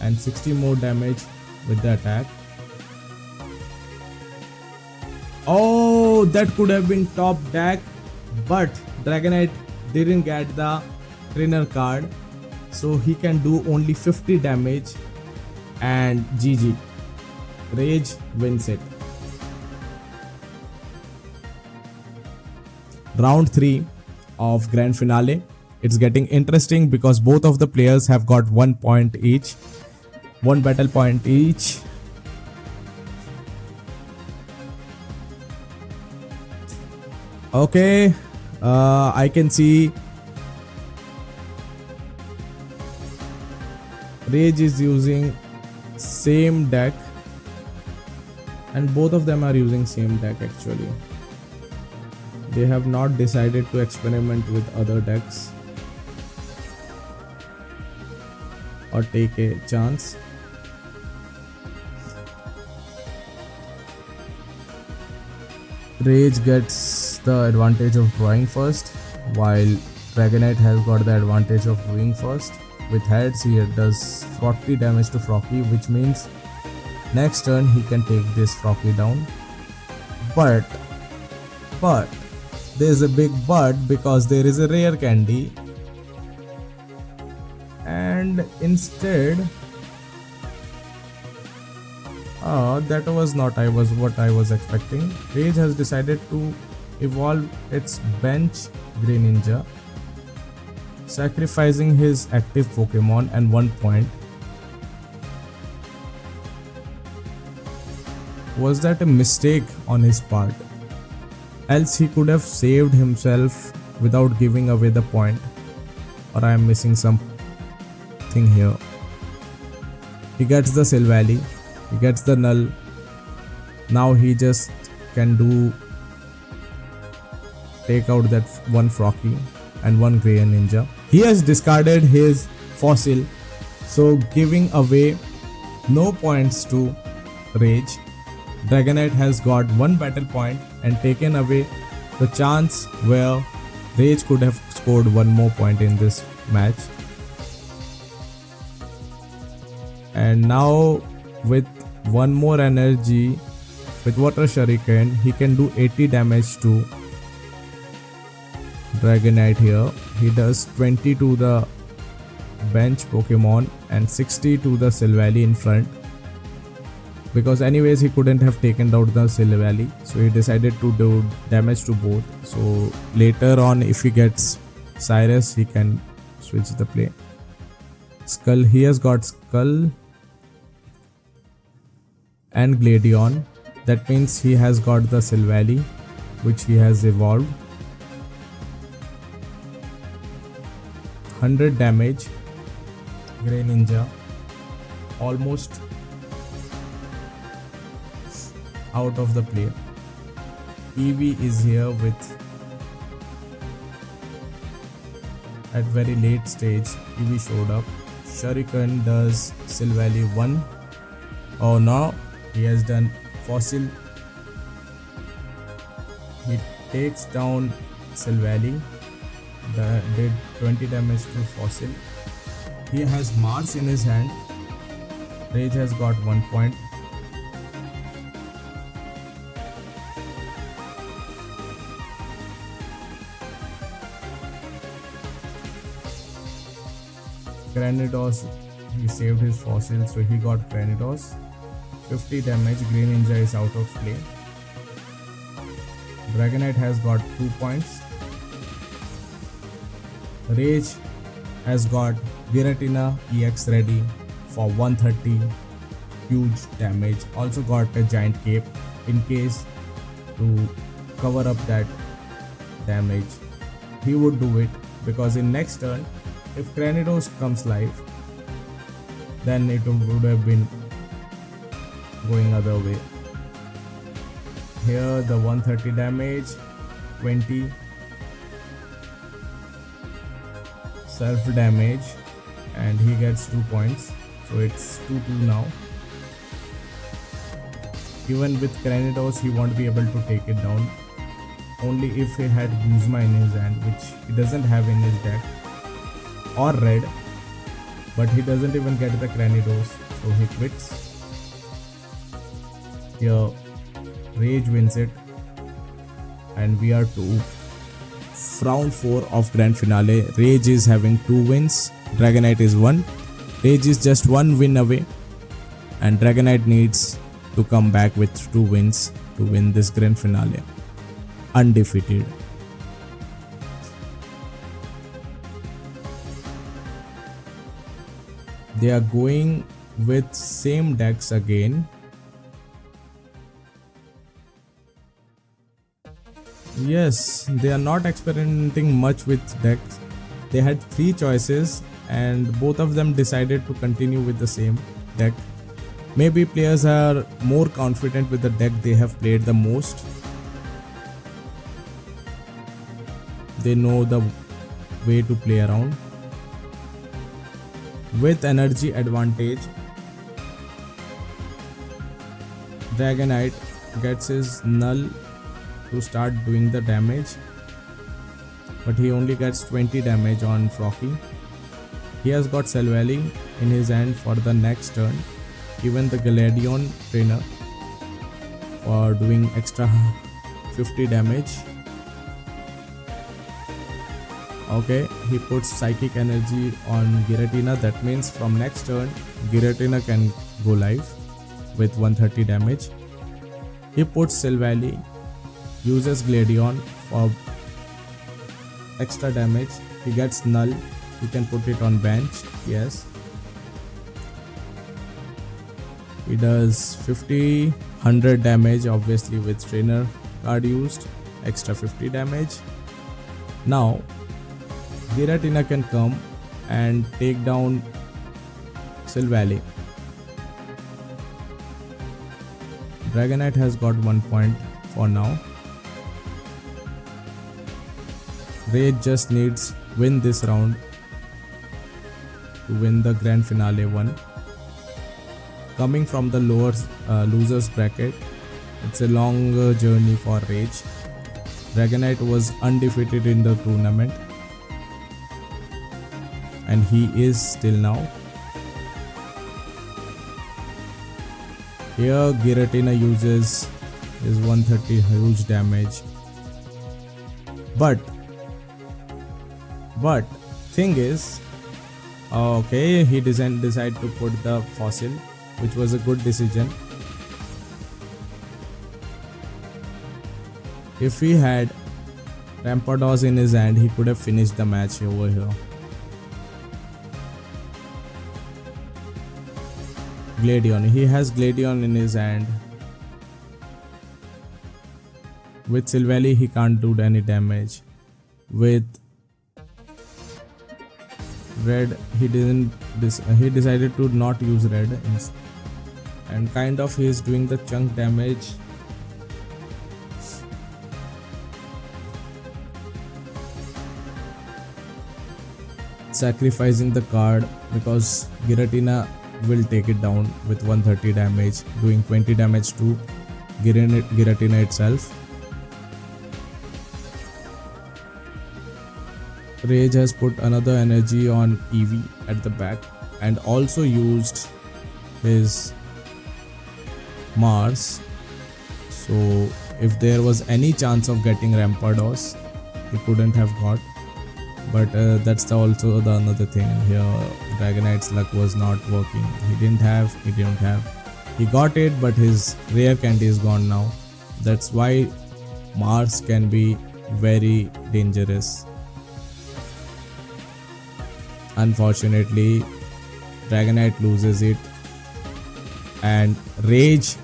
and 60 more damage with the attack. Oh, that could have been top deck, but Dragonite didn't get the trainer card, so he can do only 50 damage and GG. Rage wins it. round 3 of grand finale. It's getting interesting because both of the players have got 1 point each, 1 battle point each. Okay, I can see Rage is using same deck, and both of them are using same deck actually. They have not decided to experiment with other decks or take a chance. Rage gets the advantage of drawing first, while Dragonite has got the advantage of doing first. With heads, he does 40 damage to Frocky, which means next turn he can take this Frocky down. But there's a big but, because there is a rare candy, and instead that was not what I was expecting. Rage has decided to evolve its bench Greninja, sacrificing his active Pokemon and 1 point. Was that a mistake on his part? Else he could have saved himself without giving away the point. Or I am missing something here. He gets the Silvally, he gets the Null. Now he just can take out that 1 Frocky and 1 Greninja. He has discarded his Fossil, so giving away no points to Rage. Dragonite has got 1 battle point and taken away the chance where Rage could have scored 1 more point in this match. And now with 1 more energy, with Water Shuriken, he can do 80 damage to Dragonite here. He does 20 to the bench Pokemon and 60 to the Silvally in front, because anyways he couldn't have taken out the Silvally, so he decided to do damage to both. So later on, if he gets Cyrus, he can switch the play. Skull, he has got Skull and Gladion. That means he has got the Silvally, which he has evolved. 100 damage. Greninja almost out of the play. Eevee is here with, at very late stage, Eevee showed up. Shuriken does Silvally 1. Oh no, he has done Fossil. He takes down Silvally. That did 20 damage to Fossil. He has Mars in his hand. Rage has got 1 point. Granidos, he saved his Fossil, so he got Granidos. 50 damage. Greninja is out of play. Dragonite has got 2 points. Rage has got Giratina EX ready for 130 huge damage. Also got a giant cape in case to cover up that damage. He would do it because in next turn, if Granidos comes live, then it would have been going other way. Here the 130 damage, 20 self damage, and he gets 2 points, so it's 2-2 now. Even with Granidos, he won't be able to take it down, only if he had Guzma in his hand, which he doesn't have in his deck, or red, but he doesn't even get the Granidos, so he quits. Here Rage wins it, and we are to round 4 of grand finale. Rage is having 2 wins, Dragonite is 1. Rage is just 1 win away, and Dragonite needs to come back with 2 wins to win this grand finale undefeated. They are going with same decks again. Yes, they are not experimenting much with decks. They had 3 choices and both of them decided to continue with the same deck. Maybe players are more confident with the deck they have played the most. They know the way to play around. With energy advantage, Dragonite gets his null to start doing the damage, but he only gets 20 damage on Frocky. He has got Selvally in his hand for the next turn, even the Galadion trainer for doing extra 50 damage. Okay, he puts Psychic Energy on Giratina. That means from next turn, Giratina can go live with 130 damage. He puts Silvally, uses Gladion for extra damage. He gets Null. He can put it on bench. Yes. He does 50, 100 damage obviously with trainer card used. Extra 50 damage. Now Giratina can come and take down Silvally. Dragonite has got 1 point for now. Rage just needs win this round to win the grand finale 1. Coming from the lower losers bracket, it's a long journey for Rage. Dragonite was undefeated in the tournament, and he is still now. Here Giratina uses his 130 huge damage, but thing is, okay, he decided to put the fossil, which was a good decision. If he had Rampardos in his hand, he could have finished the match over here. Gladion. He has Gladion in his hand. With Silvally, he can't do any damage. With red, he decided to not use red, and kind of he is doing the chunk damage. Sacrificing the card because Giratina will take it down with 130 damage, doing 20 damage to Giratina itself. Rage has put another energy on Eevee at the back and also used his Mars. So if there was any chance of getting Rampardos, he couldn't have got. But that's also the another thing here. Dragonite's luck was not working. He didn't have. He got it, but his rare candy is gone now. That's why Mars can be very dangerous. Unfortunately, Dragonite loses it, and Rage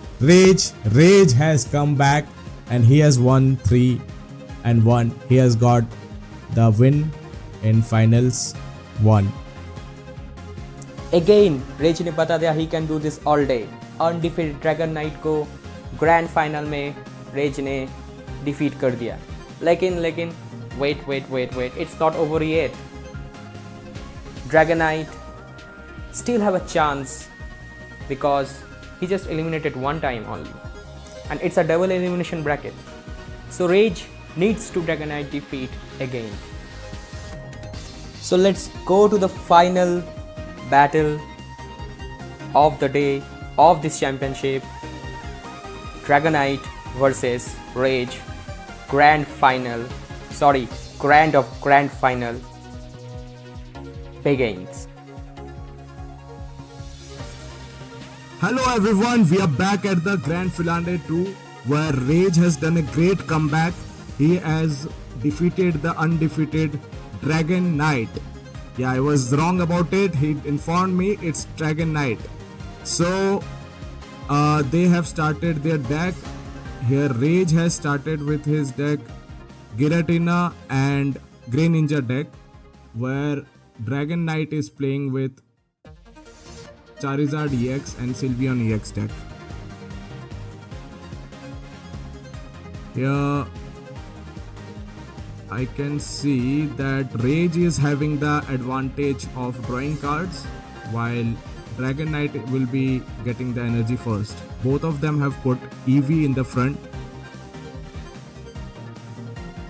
has come back, and he has won 3-1. He has got the win in finals 1. Again, Rage ने बता दिया he can do this all day. Undefeated Dragonite को grand final में Rage ने defeat कर दिया. लेकिन wait, it's not over yet. Dragonite still have a chance because he just eliminated 1 time only, and it's a double elimination bracket. So Rage needs to Dragonite defeat again. So let's go to the final battle of the day of this championship. Dragonite versus Rage, grand of grand final begins. Hello everyone, we are back at the Grand Finale 2, where Rage has done a great comeback. He has defeated the undefeated Dragon Knight. Yeah, I was wrong about it. He informed me it's Dragon Knight. So they have started their deck. Here Rage has started with his deck Giratina and Grey Ninja deck, where Dragon Knight is playing with Charizard EX and Sylveon EX deck. Here I can see that Rage is having the advantage of drawing cards, while Dragon Knight will be getting the energy first. Both of them have put EV in the front.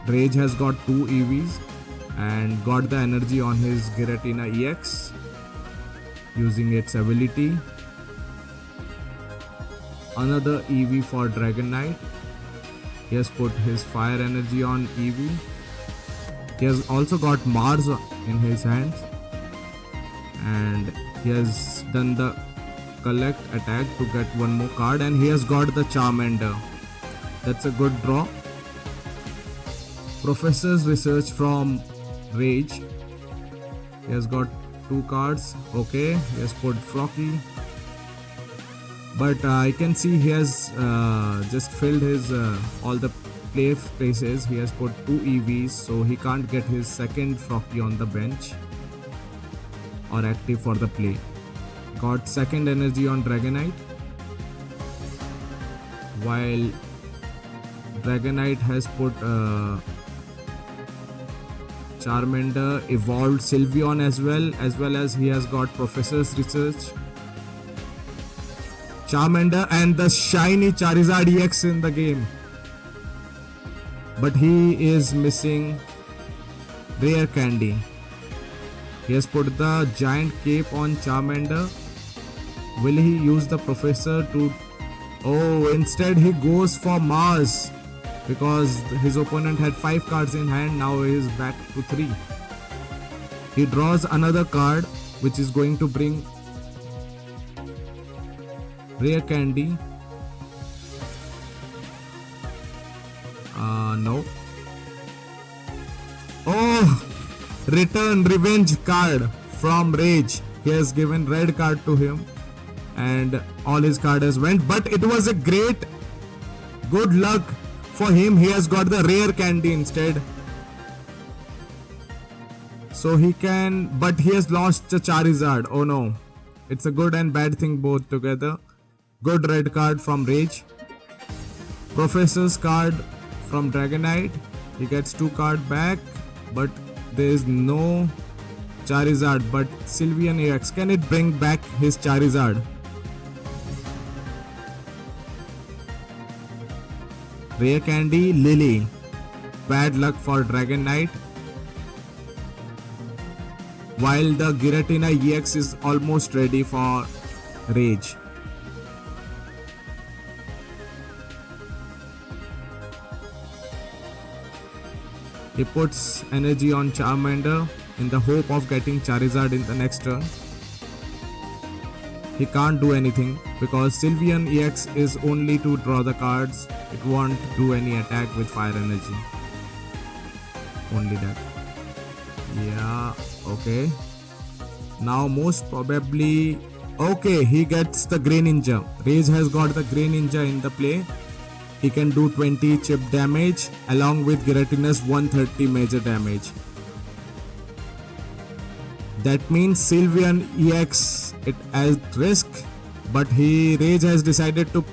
Rage has got 2 EVs and got the energy on his Giratina EX using its ability. Another EV for Dragon Knight. He has put his fire energy on EV. He has also got Mars in his hands, and he has done the collect attack to get one more card, and he has got the Charmander. That's a good draw. Professor's Research from Rage. He has got 2 cards. Okay, he has put Frocky. But I can see he has just filled his all the play spaces. He has put 2 EVs, so he can't get his second Frocky on the bench or active for the play. Got second energy on Dragonite, while Dragonite has put Charmander, evolved Sylveon as well as he has got Professor's Research, Charmander and the shiny Charizard EX in the game. But he is missing Rare Candy. He has put the Giant Cape on Charmander. Will he use the Professor to... Oh, instead he goes for Mars, because his opponent had 5 cards in hand. Now he is back to 3. He draws another card, which is going to bring Rare Candy. No. Oh! Return Revenge card from Rage. He has given red card to him, and all his card has went. But it was a great good luck for him. He has got the Rare Candy instead. So he can... But he has lost the Charizard. Oh no. It's a good and bad thing both together. Good red card from Rage. Professor's card from Dragonite. He gets 2 cards back, but there is no Charizard. But Sylveon EX, can it bring back his Charizard? Rare Candy, Lily. Bad luck for Dragonite. While the Giratina EX is almost ready for Rage. He puts energy on Charmander in the hope of getting Charizard in the next turn. He can't do anything because Sylveon EX is only to draw the cards. It won't do any attack with fire energy. Only that. Yeah, okay. Now most probably... Okay, he gets the Grey Ninja. Rage has got the Grey Ninja in the play. He can do 20 chip damage along with Giratina's 130 major damage. That means Sylveon EX it at risk, but Rage has decided to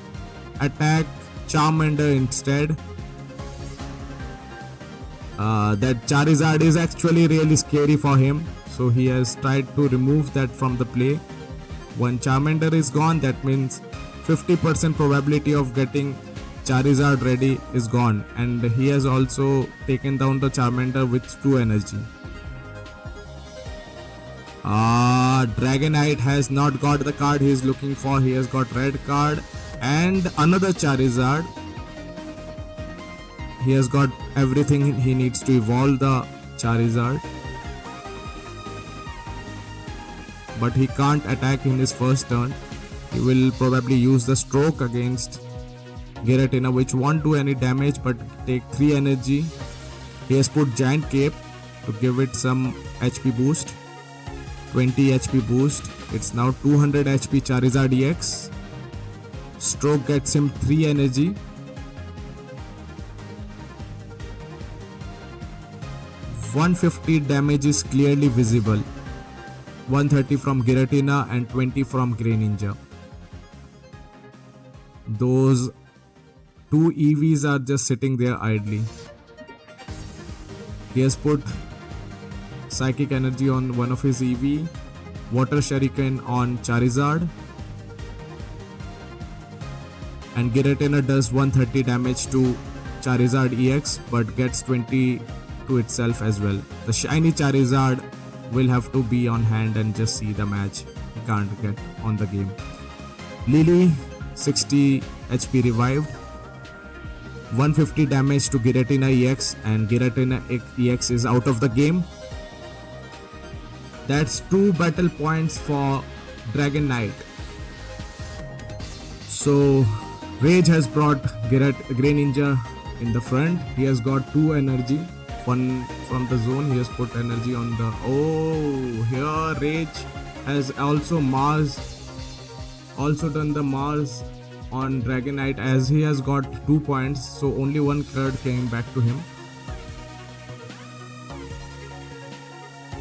attack Charmander instead. That Charizard is actually really scary for him, so he has tried to remove that from the play. When Charmander is gone, that means 50% probability of getting Charizard ready is gone, and he has also taken down the Charmander with 2 energy. Dragonite has not got the card he is looking for. He has got red card and another Charizard. He has got everything he needs to evolve the Charizard, but he can't attack in his first turn. He will probably use the stroke against Giratina, which won't do any damage but take 3 energy. He has put Giant Cape to give it some HP boost. 20 HP boost. It's now 200 HP Charizard EX. Stroke gets him 3 energy. $150 damage is clearly visible. 130 from Giratina and 20 from Grey Ninja. Those 2 EVs are just sitting there idly. He has put Psychic Energy on one of his EV, Water Shuriken on Charizard, and Giratina does 130 damage to Charizard EX but gets 20 to itself as well. The shiny Charizard will have to be on hand and just see the match. He can't get on the game. Lily, 60 HP revived. 150 damage to Giratina EX, and Giratina EX is out of the game. That's 2 battle points for Dragon Knight. So Rage has brought Grey Ninja in the front. He has got 2 energy. One from the zone. He has put energy on the... Oh, here Rage has also done the Mars on Dragon Knight, as he has got 2 points, so only 1 card came back to him.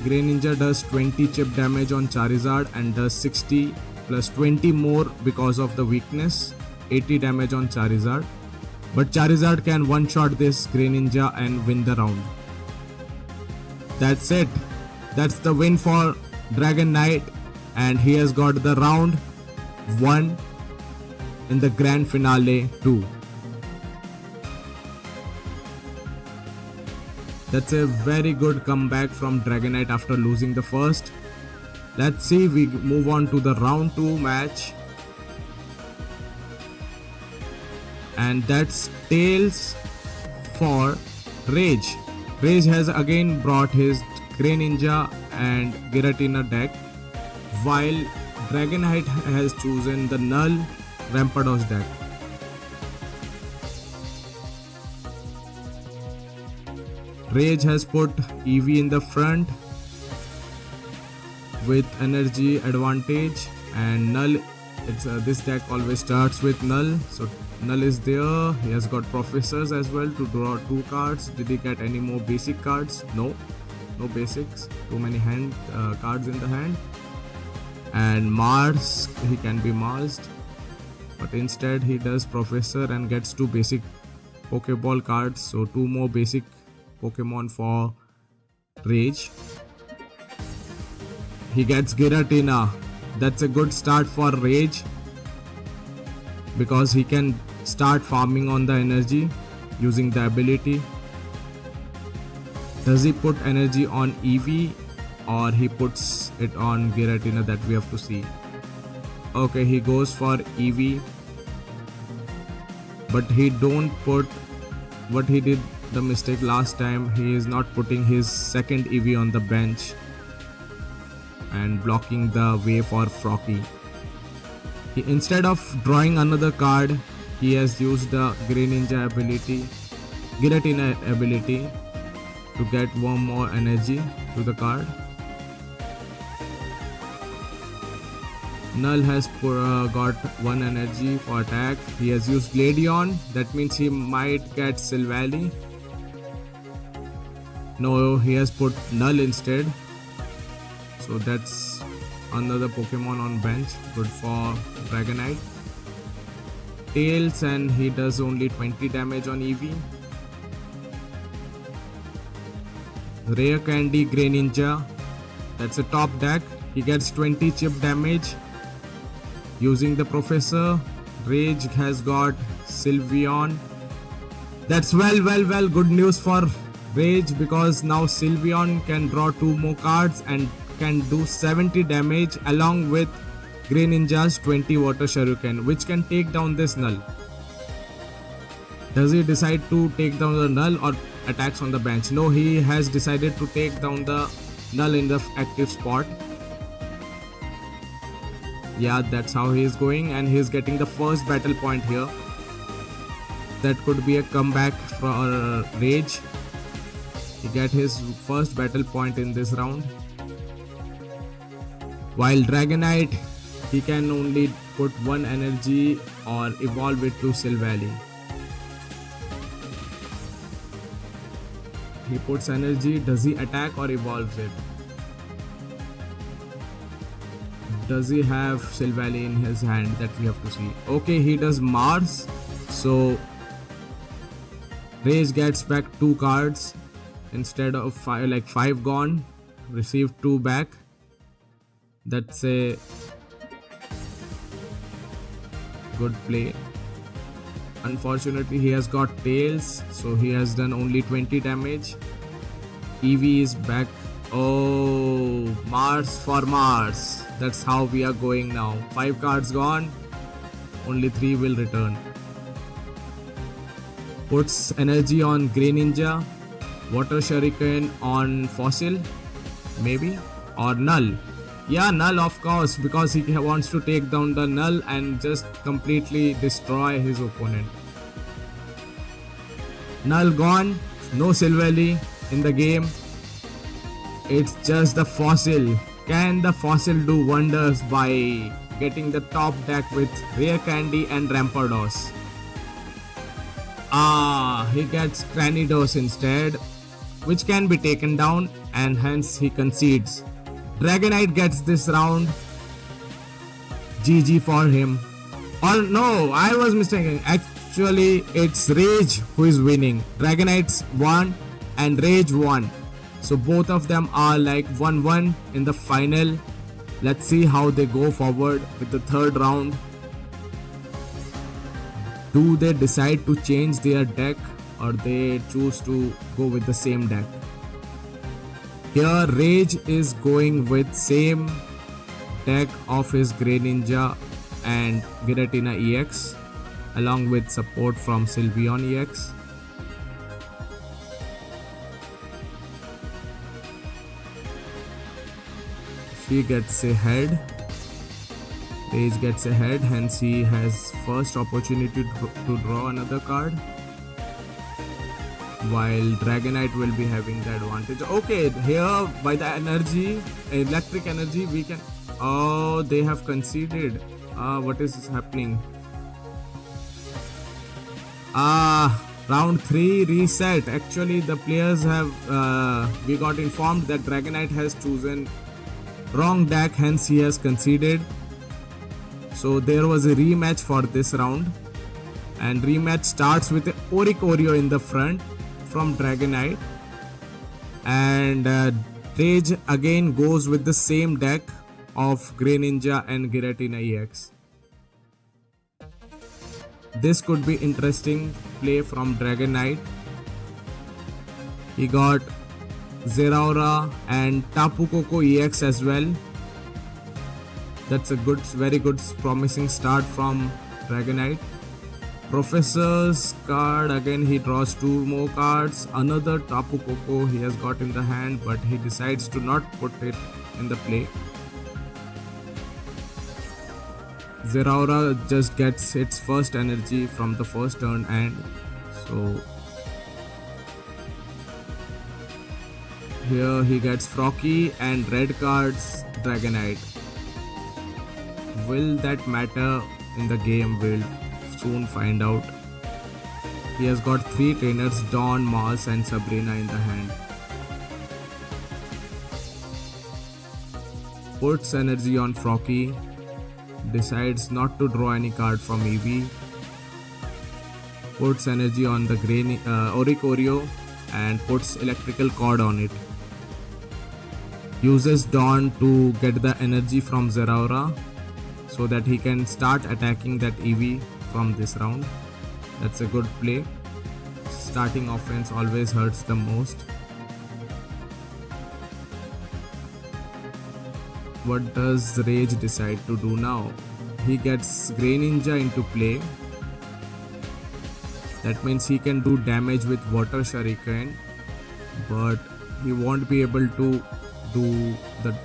Grey Ninja does 20 chip damage on Charizard and does 60 plus 20 more because of the weakness, 80 damage on Charizard. But Charizard can one-shot this Grey Ninja and win the round. That's it. That's the win for Dragon Knight, and he has got the round 1 in the grand finale 2. That's a very good comeback from Dragon Knight after losing the first. Let's see, we move on to the round 2 match. And that's Tails for Rage. Rage has again brought his Grey Ninja and Giratina deck, while Dragon Knight has chosen the Null Rampardos deck. Rage has put EV in the front with energy advantage, and Null, this deck always starts with Null, so Null is there. He has got Professors as well to draw 2 cards. Did he get any more basic cards? No basics, too many cards in the hand. And Mars, he can be Marsed, but instead he does Professor and gets 2 basic Pokeball cards, so 2 more basic Pokemon for Rage. He gets Giratina. That's a good start for Rage, because he can start farming on the energy using the ability. Does he put energy on EV or he puts it on Giratina? That we have to see. Okay, he goes for EV, but he don't put what he did the mistake last time. He is not putting his second EV on the bench and blocking the way for Frocky. Instead of drawing another card, he has used the Giratina ability to get 1 more energy to the card. Null has got 1 energy for attack. He has used Gladion. That means he might get Silvally. No, he has put Null instead. So that's another Pokemon on bench. Good for Dragon Knight. Tails, and he does only 20 damage on EV. Rare Candy Grey Ninja. That's a top deck. He gets 20 chip damage using the Professor. Rage has got Sylveon. That's well good news for Rage, because now Sylveon can draw 2 more cards and can do 70 damage along with Grey Ninja's 20 Water Shuriken, which can take down this Null. Does he decide to take down the Null or attacks on the bench? No, he has decided to take down the Null in the active spot. Yeah, that's how he is going, and he is getting the first battle point here. That could be a comeback for Rage. He get his first battle point in this round. While Dragonite, he can only put one energy or evolve it to Silvally. He puts energy, does he attack or evolves it? Does he have Silvally in his hand? That we have to see. Okay, he does Mars. So Rage gets back 2 cards instead of 5, like 5 gone. Received 2 back. That's a good play. Unfortunately, he has got Tails, so he has done only 20 damage. Eevee is back. Oh, Mars for Mars. That's how we are going now. 5 cards gone, only 3 will return. Puts energy on Grey Ninja, Water Shuriken on Fossil, maybe, or Null. Yeah, Null of course, because he wants to take down the Null and just completely destroy his opponent. Null gone, no Silvally in the game. It's just the Fossil. Can the Fossil do wonders by getting the top deck with Rare Candy and Rampardos? He gets Cranidos instead, which can be taken down, and hence he concedes. Dragonite gets this round. GG for him. Or no, I was mistaken. Actually, it's Rage who is winning. Dragonite's won and Rage won. So both of them are like 1-1 in the final. Let's see how they go forward with the third round. Do they decide to change their deck or they choose to go with the same deck? Here Rage is going with same deck of his Grey Ninja and Giratina EX along with support from Sylveon EX. She gets ahead. Rage gets ahead, hence he has first opportunity to draw another card. While Dragonite will be having the advantage. Okay, here by the energy, electric energy, we can... Oh, they have conceded. What is happening? Round 3 reset. Actually, the players have... we got informed that Dragonite has chosen wrong deck, hence he has conceded. So there was a rematch for this round, and rematch starts with a Oricorio in the front from Dragonite, and Rage again goes with the same deck of Grey Ninja and Giratina EX. This could be interesting play from Dragonite. He got Zeraora and Tapu Koko EX as well. That's a good, very good, promising start from Dragonite. Professor's card, again he draws 2 more cards. Another Tapu Koko he has got in the hand, but he decides to not put it in the play. Zeraora just gets its first energy from the first turn, and so here he gets Frocky and red cards Dragonite. Will that matter in the game? We'll soon find out. He has got 3 trainers, Dawn, Mars and Sabrina in the hand. Puts energy on Frocky. Decides not to draw any card from Eevee. Puts energy on the Oricorio and puts electrical cord on it. Uses Dawn to get the energy from Zeraora, so that he can start attacking that Eevee from this round. That's a good play. Starting offense always hurts the most. What does Rage decide to do now? He gets Grey Ninja into play. That means he can do damage with Water Shuriken, but he won't be able to do the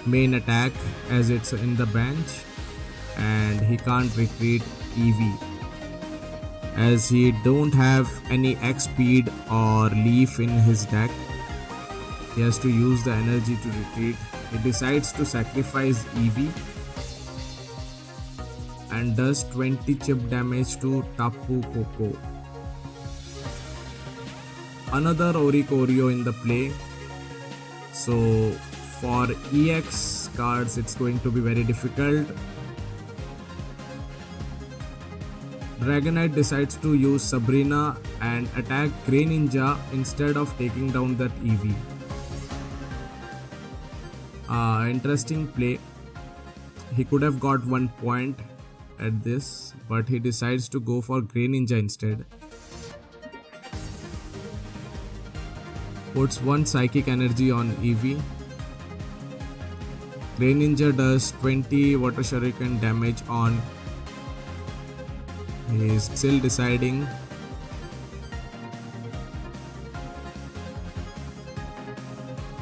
main attack as it's in the bench, and he can't retreat Eevee as he don't have any X speed or leaf in his deck. He has to use the energy to retreat He decides to sacrifice EV and does 20 chip damage to Tapu Koko. Another Oricorio in the play. So for EX cards it's going to be very difficult. Dragonite decides to use Sabrina and attack Grey Ninja instead of taking down that EV. Interesting play. He could have got 1 point at this, but he decides to go for Grey Ninja instead. Puts 1 psychic energy on EV. Grey Ninja does 20 water shuriken damage on. He is still deciding.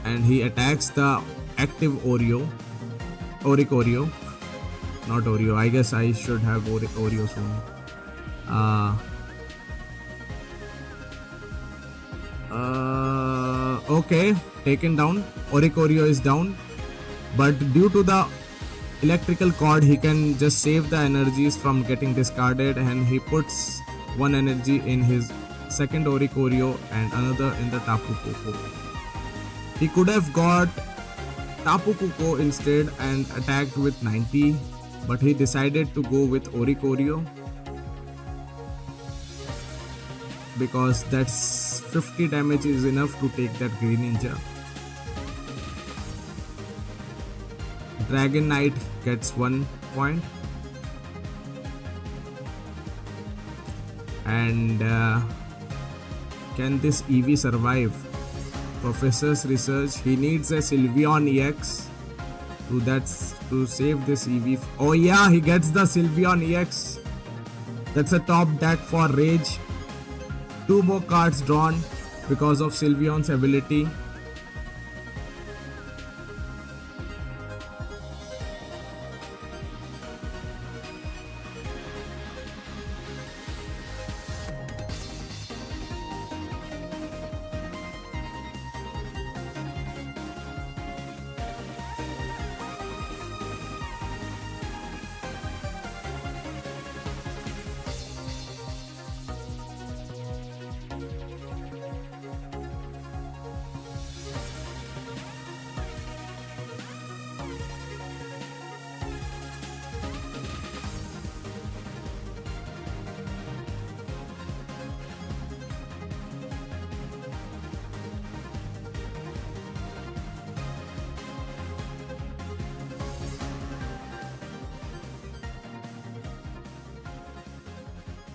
And he attacks the active Oricorio. Not Oreo. I guess I should have Oreo soon. Okay, taken down. Oricorio is down. But due to the electrical cord, he can just save the energies from getting discarded, and he puts 1 energy in his second Oricorio and another in the Tapu Koko. He could have got Tapu Koko instead and attacked with 90, but he decided to go with Oricorio because that's 50 damage is enough to take that Green Ninja. Dragon Knight gets 1 point. And can this EV survive? Professor's research, he needs a Sylveon EX to save this EV. Oh yeah, he gets the Sylveon EX. That's a top deck for Rage. 2 more cards drawn because of Sylveon's ability.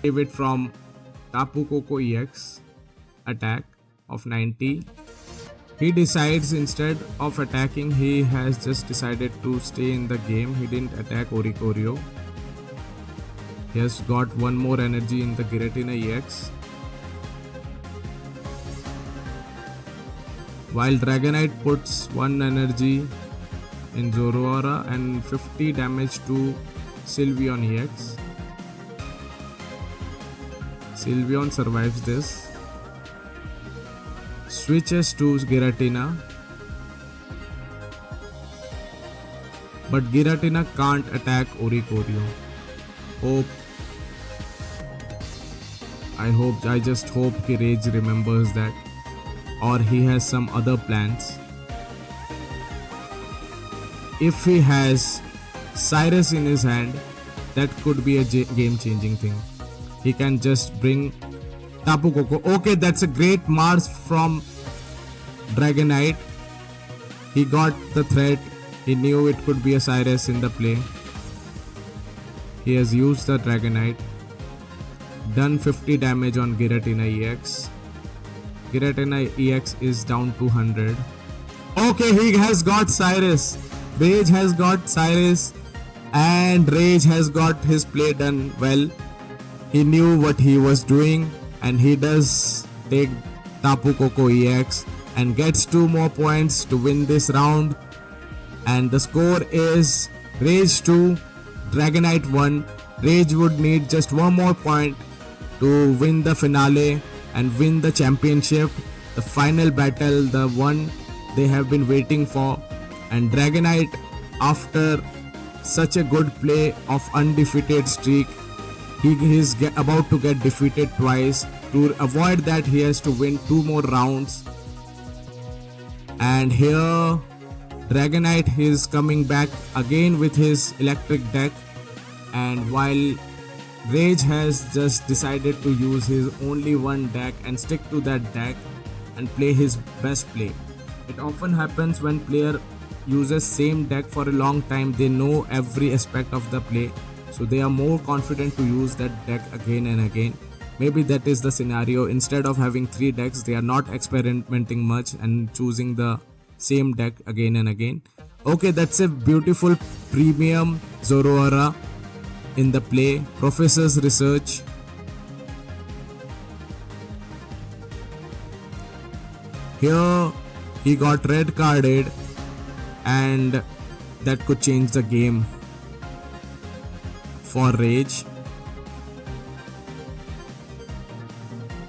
Save it from Tapu Koko EX attack of 90. He decides instead of attacking, he has just decided to stay in the game. He didn't attack Oricorio. He has got 1 more energy in the Giratina EX. While Dragonite puts 1 energy in Zoroark and 50 damage to Sylveon EX. Sylveon survives this. Switches to Giratina. But Giratina can't attack Oricorio. I just hope Rage remembers that. Or he has some other plans. If he has Cyrus in his hand, that could be a game-changing thing. He can just bring Tapu Koko. Okay, that's a great Mars from Dragonite. He got the threat. He knew it could be a Cyrus in the play. He has used the Dragonite. Done 50 damage on Giratina EX. Giratina EX is down to 100. Okay, he has got Cyrus. Rage has got Cyrus. And Rage has got his play done well. He knew what he was doing, and he does take Tapu Koko EX and gets 2 more points to win this round. And the score is Rage 2, Dragonite 1. Rage would need just 1 more point to win the finale and win the championship. The final battle, the one they have been waiting for. And Dragonite, after such a good play of undefeated streak, he is about to get defeated twice. To avoid that, he has to win 2 more rounds. And here Dragonite is coming back again with his electric deck, and while Rage has just decided to use his only one deck and stick to that deck and play his best play. It often happens when player uses same deck for a long time, they know every aspect of the play, so they are more confident to use that deck again and again. Maybe that is the scenario. Instead of having 3 decks, they are not experimenting much and choosing the same deck again and again. Okay, that's a beautiful premium Zoroark in the play. Professor's Research. Here he got red carded, and that could change the game for Rage.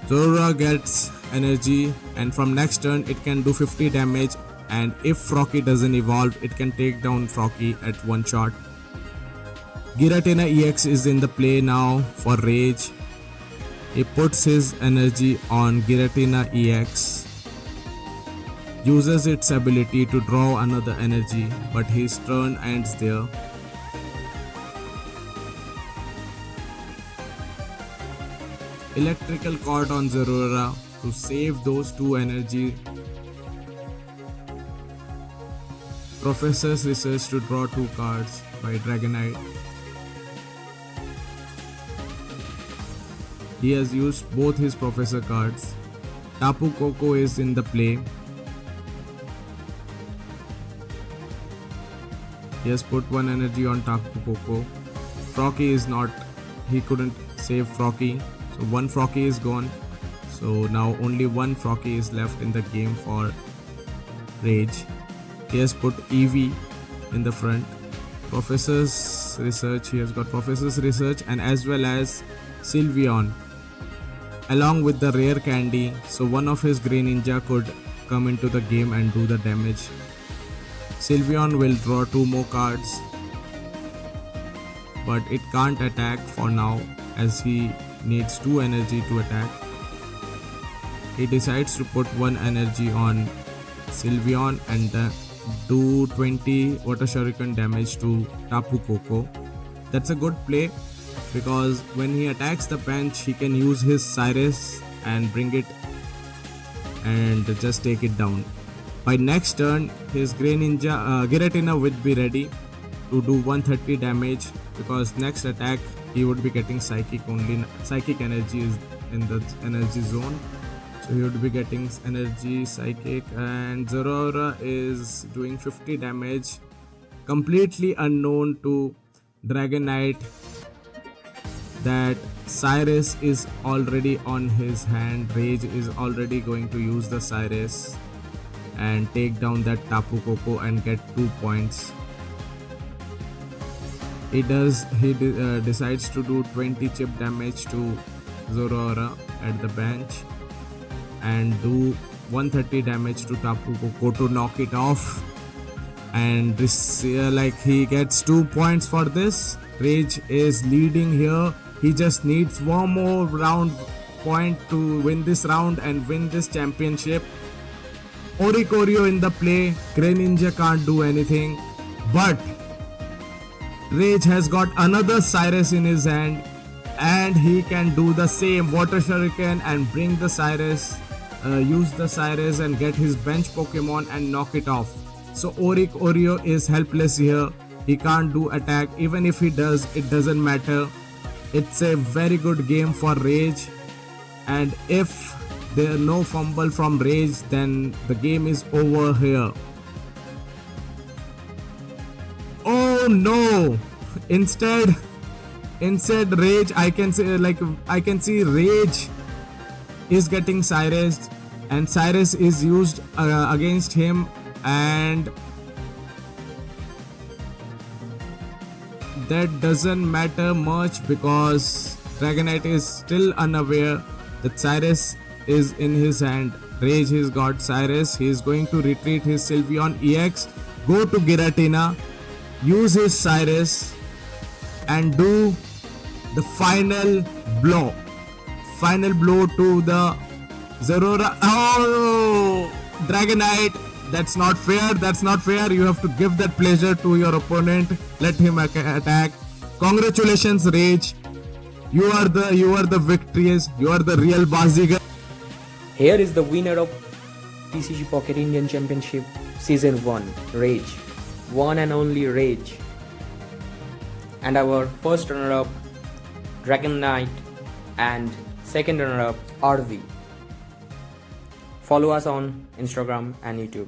Zoroark gets energy, and from next turn it can do 50 damage, and if Froakie doesn't evolve, it can take down Froakie at one shot. Giratina EX is in the play now for Rage. He puts his energy on Giratina EX, uses its ability to draw another energy, but his turn ends there. Electrical Cord on Zoroark to save those 2 energy. Professor's Research to draw 2 cards by Dragonite. He has used both his Professor cards. Tapu Koko is in the play. He has put 1 energy on Tapu Koko. Froakie is not, he couldn't save Froakie. So 1 Froakie is gone. So now only 1 Froakie is left in the game for Rage. He has put Eevee in the front. Professor's Research, he has got Professor's Research and as well as Sylveon along with the rare candy, so one of his Greninja could come into the game and do the damage. Sylveon will draw 2 more cards, but it can't attack for now as he needs 2 energy to attack. He decides to put 1 energy on Sylveon and do 20 Water Shuriken damage to Tapu Koko. That's a good play because when he attacks the bench, he can use his Cyrus and bring it and just take it down. By next turn, his Giratina would be ready to do 130 damage because next attack he would be getting Psychic only. Psychic energy is in the energy zone. So he would be getting energy, Psychic, and Zoroark is doing 50 damage. Completely unknown to Dragonite that Cyrus is already on his hand. Rage is already going to use the Cyrus and take down that Tapu Koko and get 2 points. He decides to do 20 chip damage to Zoroark at the bench and do 130 damage to Tapu Koko to knock it off, and this he gets 2 points for this. Rage is leading here. He just needs 1 more round point to win this round and win this championship. Oricorio in the play. Greninja can't do anything, but Rage has got another Cyrus in his hand and he can do the same Water Shuriken and bring the Cyrus, use the Cyrus and get his bench Pokemon and knock it off. So Oricorio is helpless here. He can't do attack. Even if he does, it doesn't matter. It's a very good game for Rage, and if there are no fumble from Rage, then the game is over here. Oh no! Instead Rage, I can see Rage is getting Cyrus, and Cyrus is used against him, and that doesn't matter much because Dragonite is still unaware that Cyrus is in his hand. Rage has got Cyrus. He is going to retreat his Sylveon EX, go to Giratina, use his Cyrus, and do the final blow. Final blow to the Zerora. Oh! Dragonite. That's not fair. That's not fair. You have to give that pleasure to your opponent. Let him attack. Congratulations, Rage. You are the victorious. You are the real Bazigar. Here is the winner of TCG Pocket Indian Championship Season 1, Rage. One and only Rage. And our first runner-up, Dragon Knight, and second runner-up, RV. Follow us on Instagram and YouTube.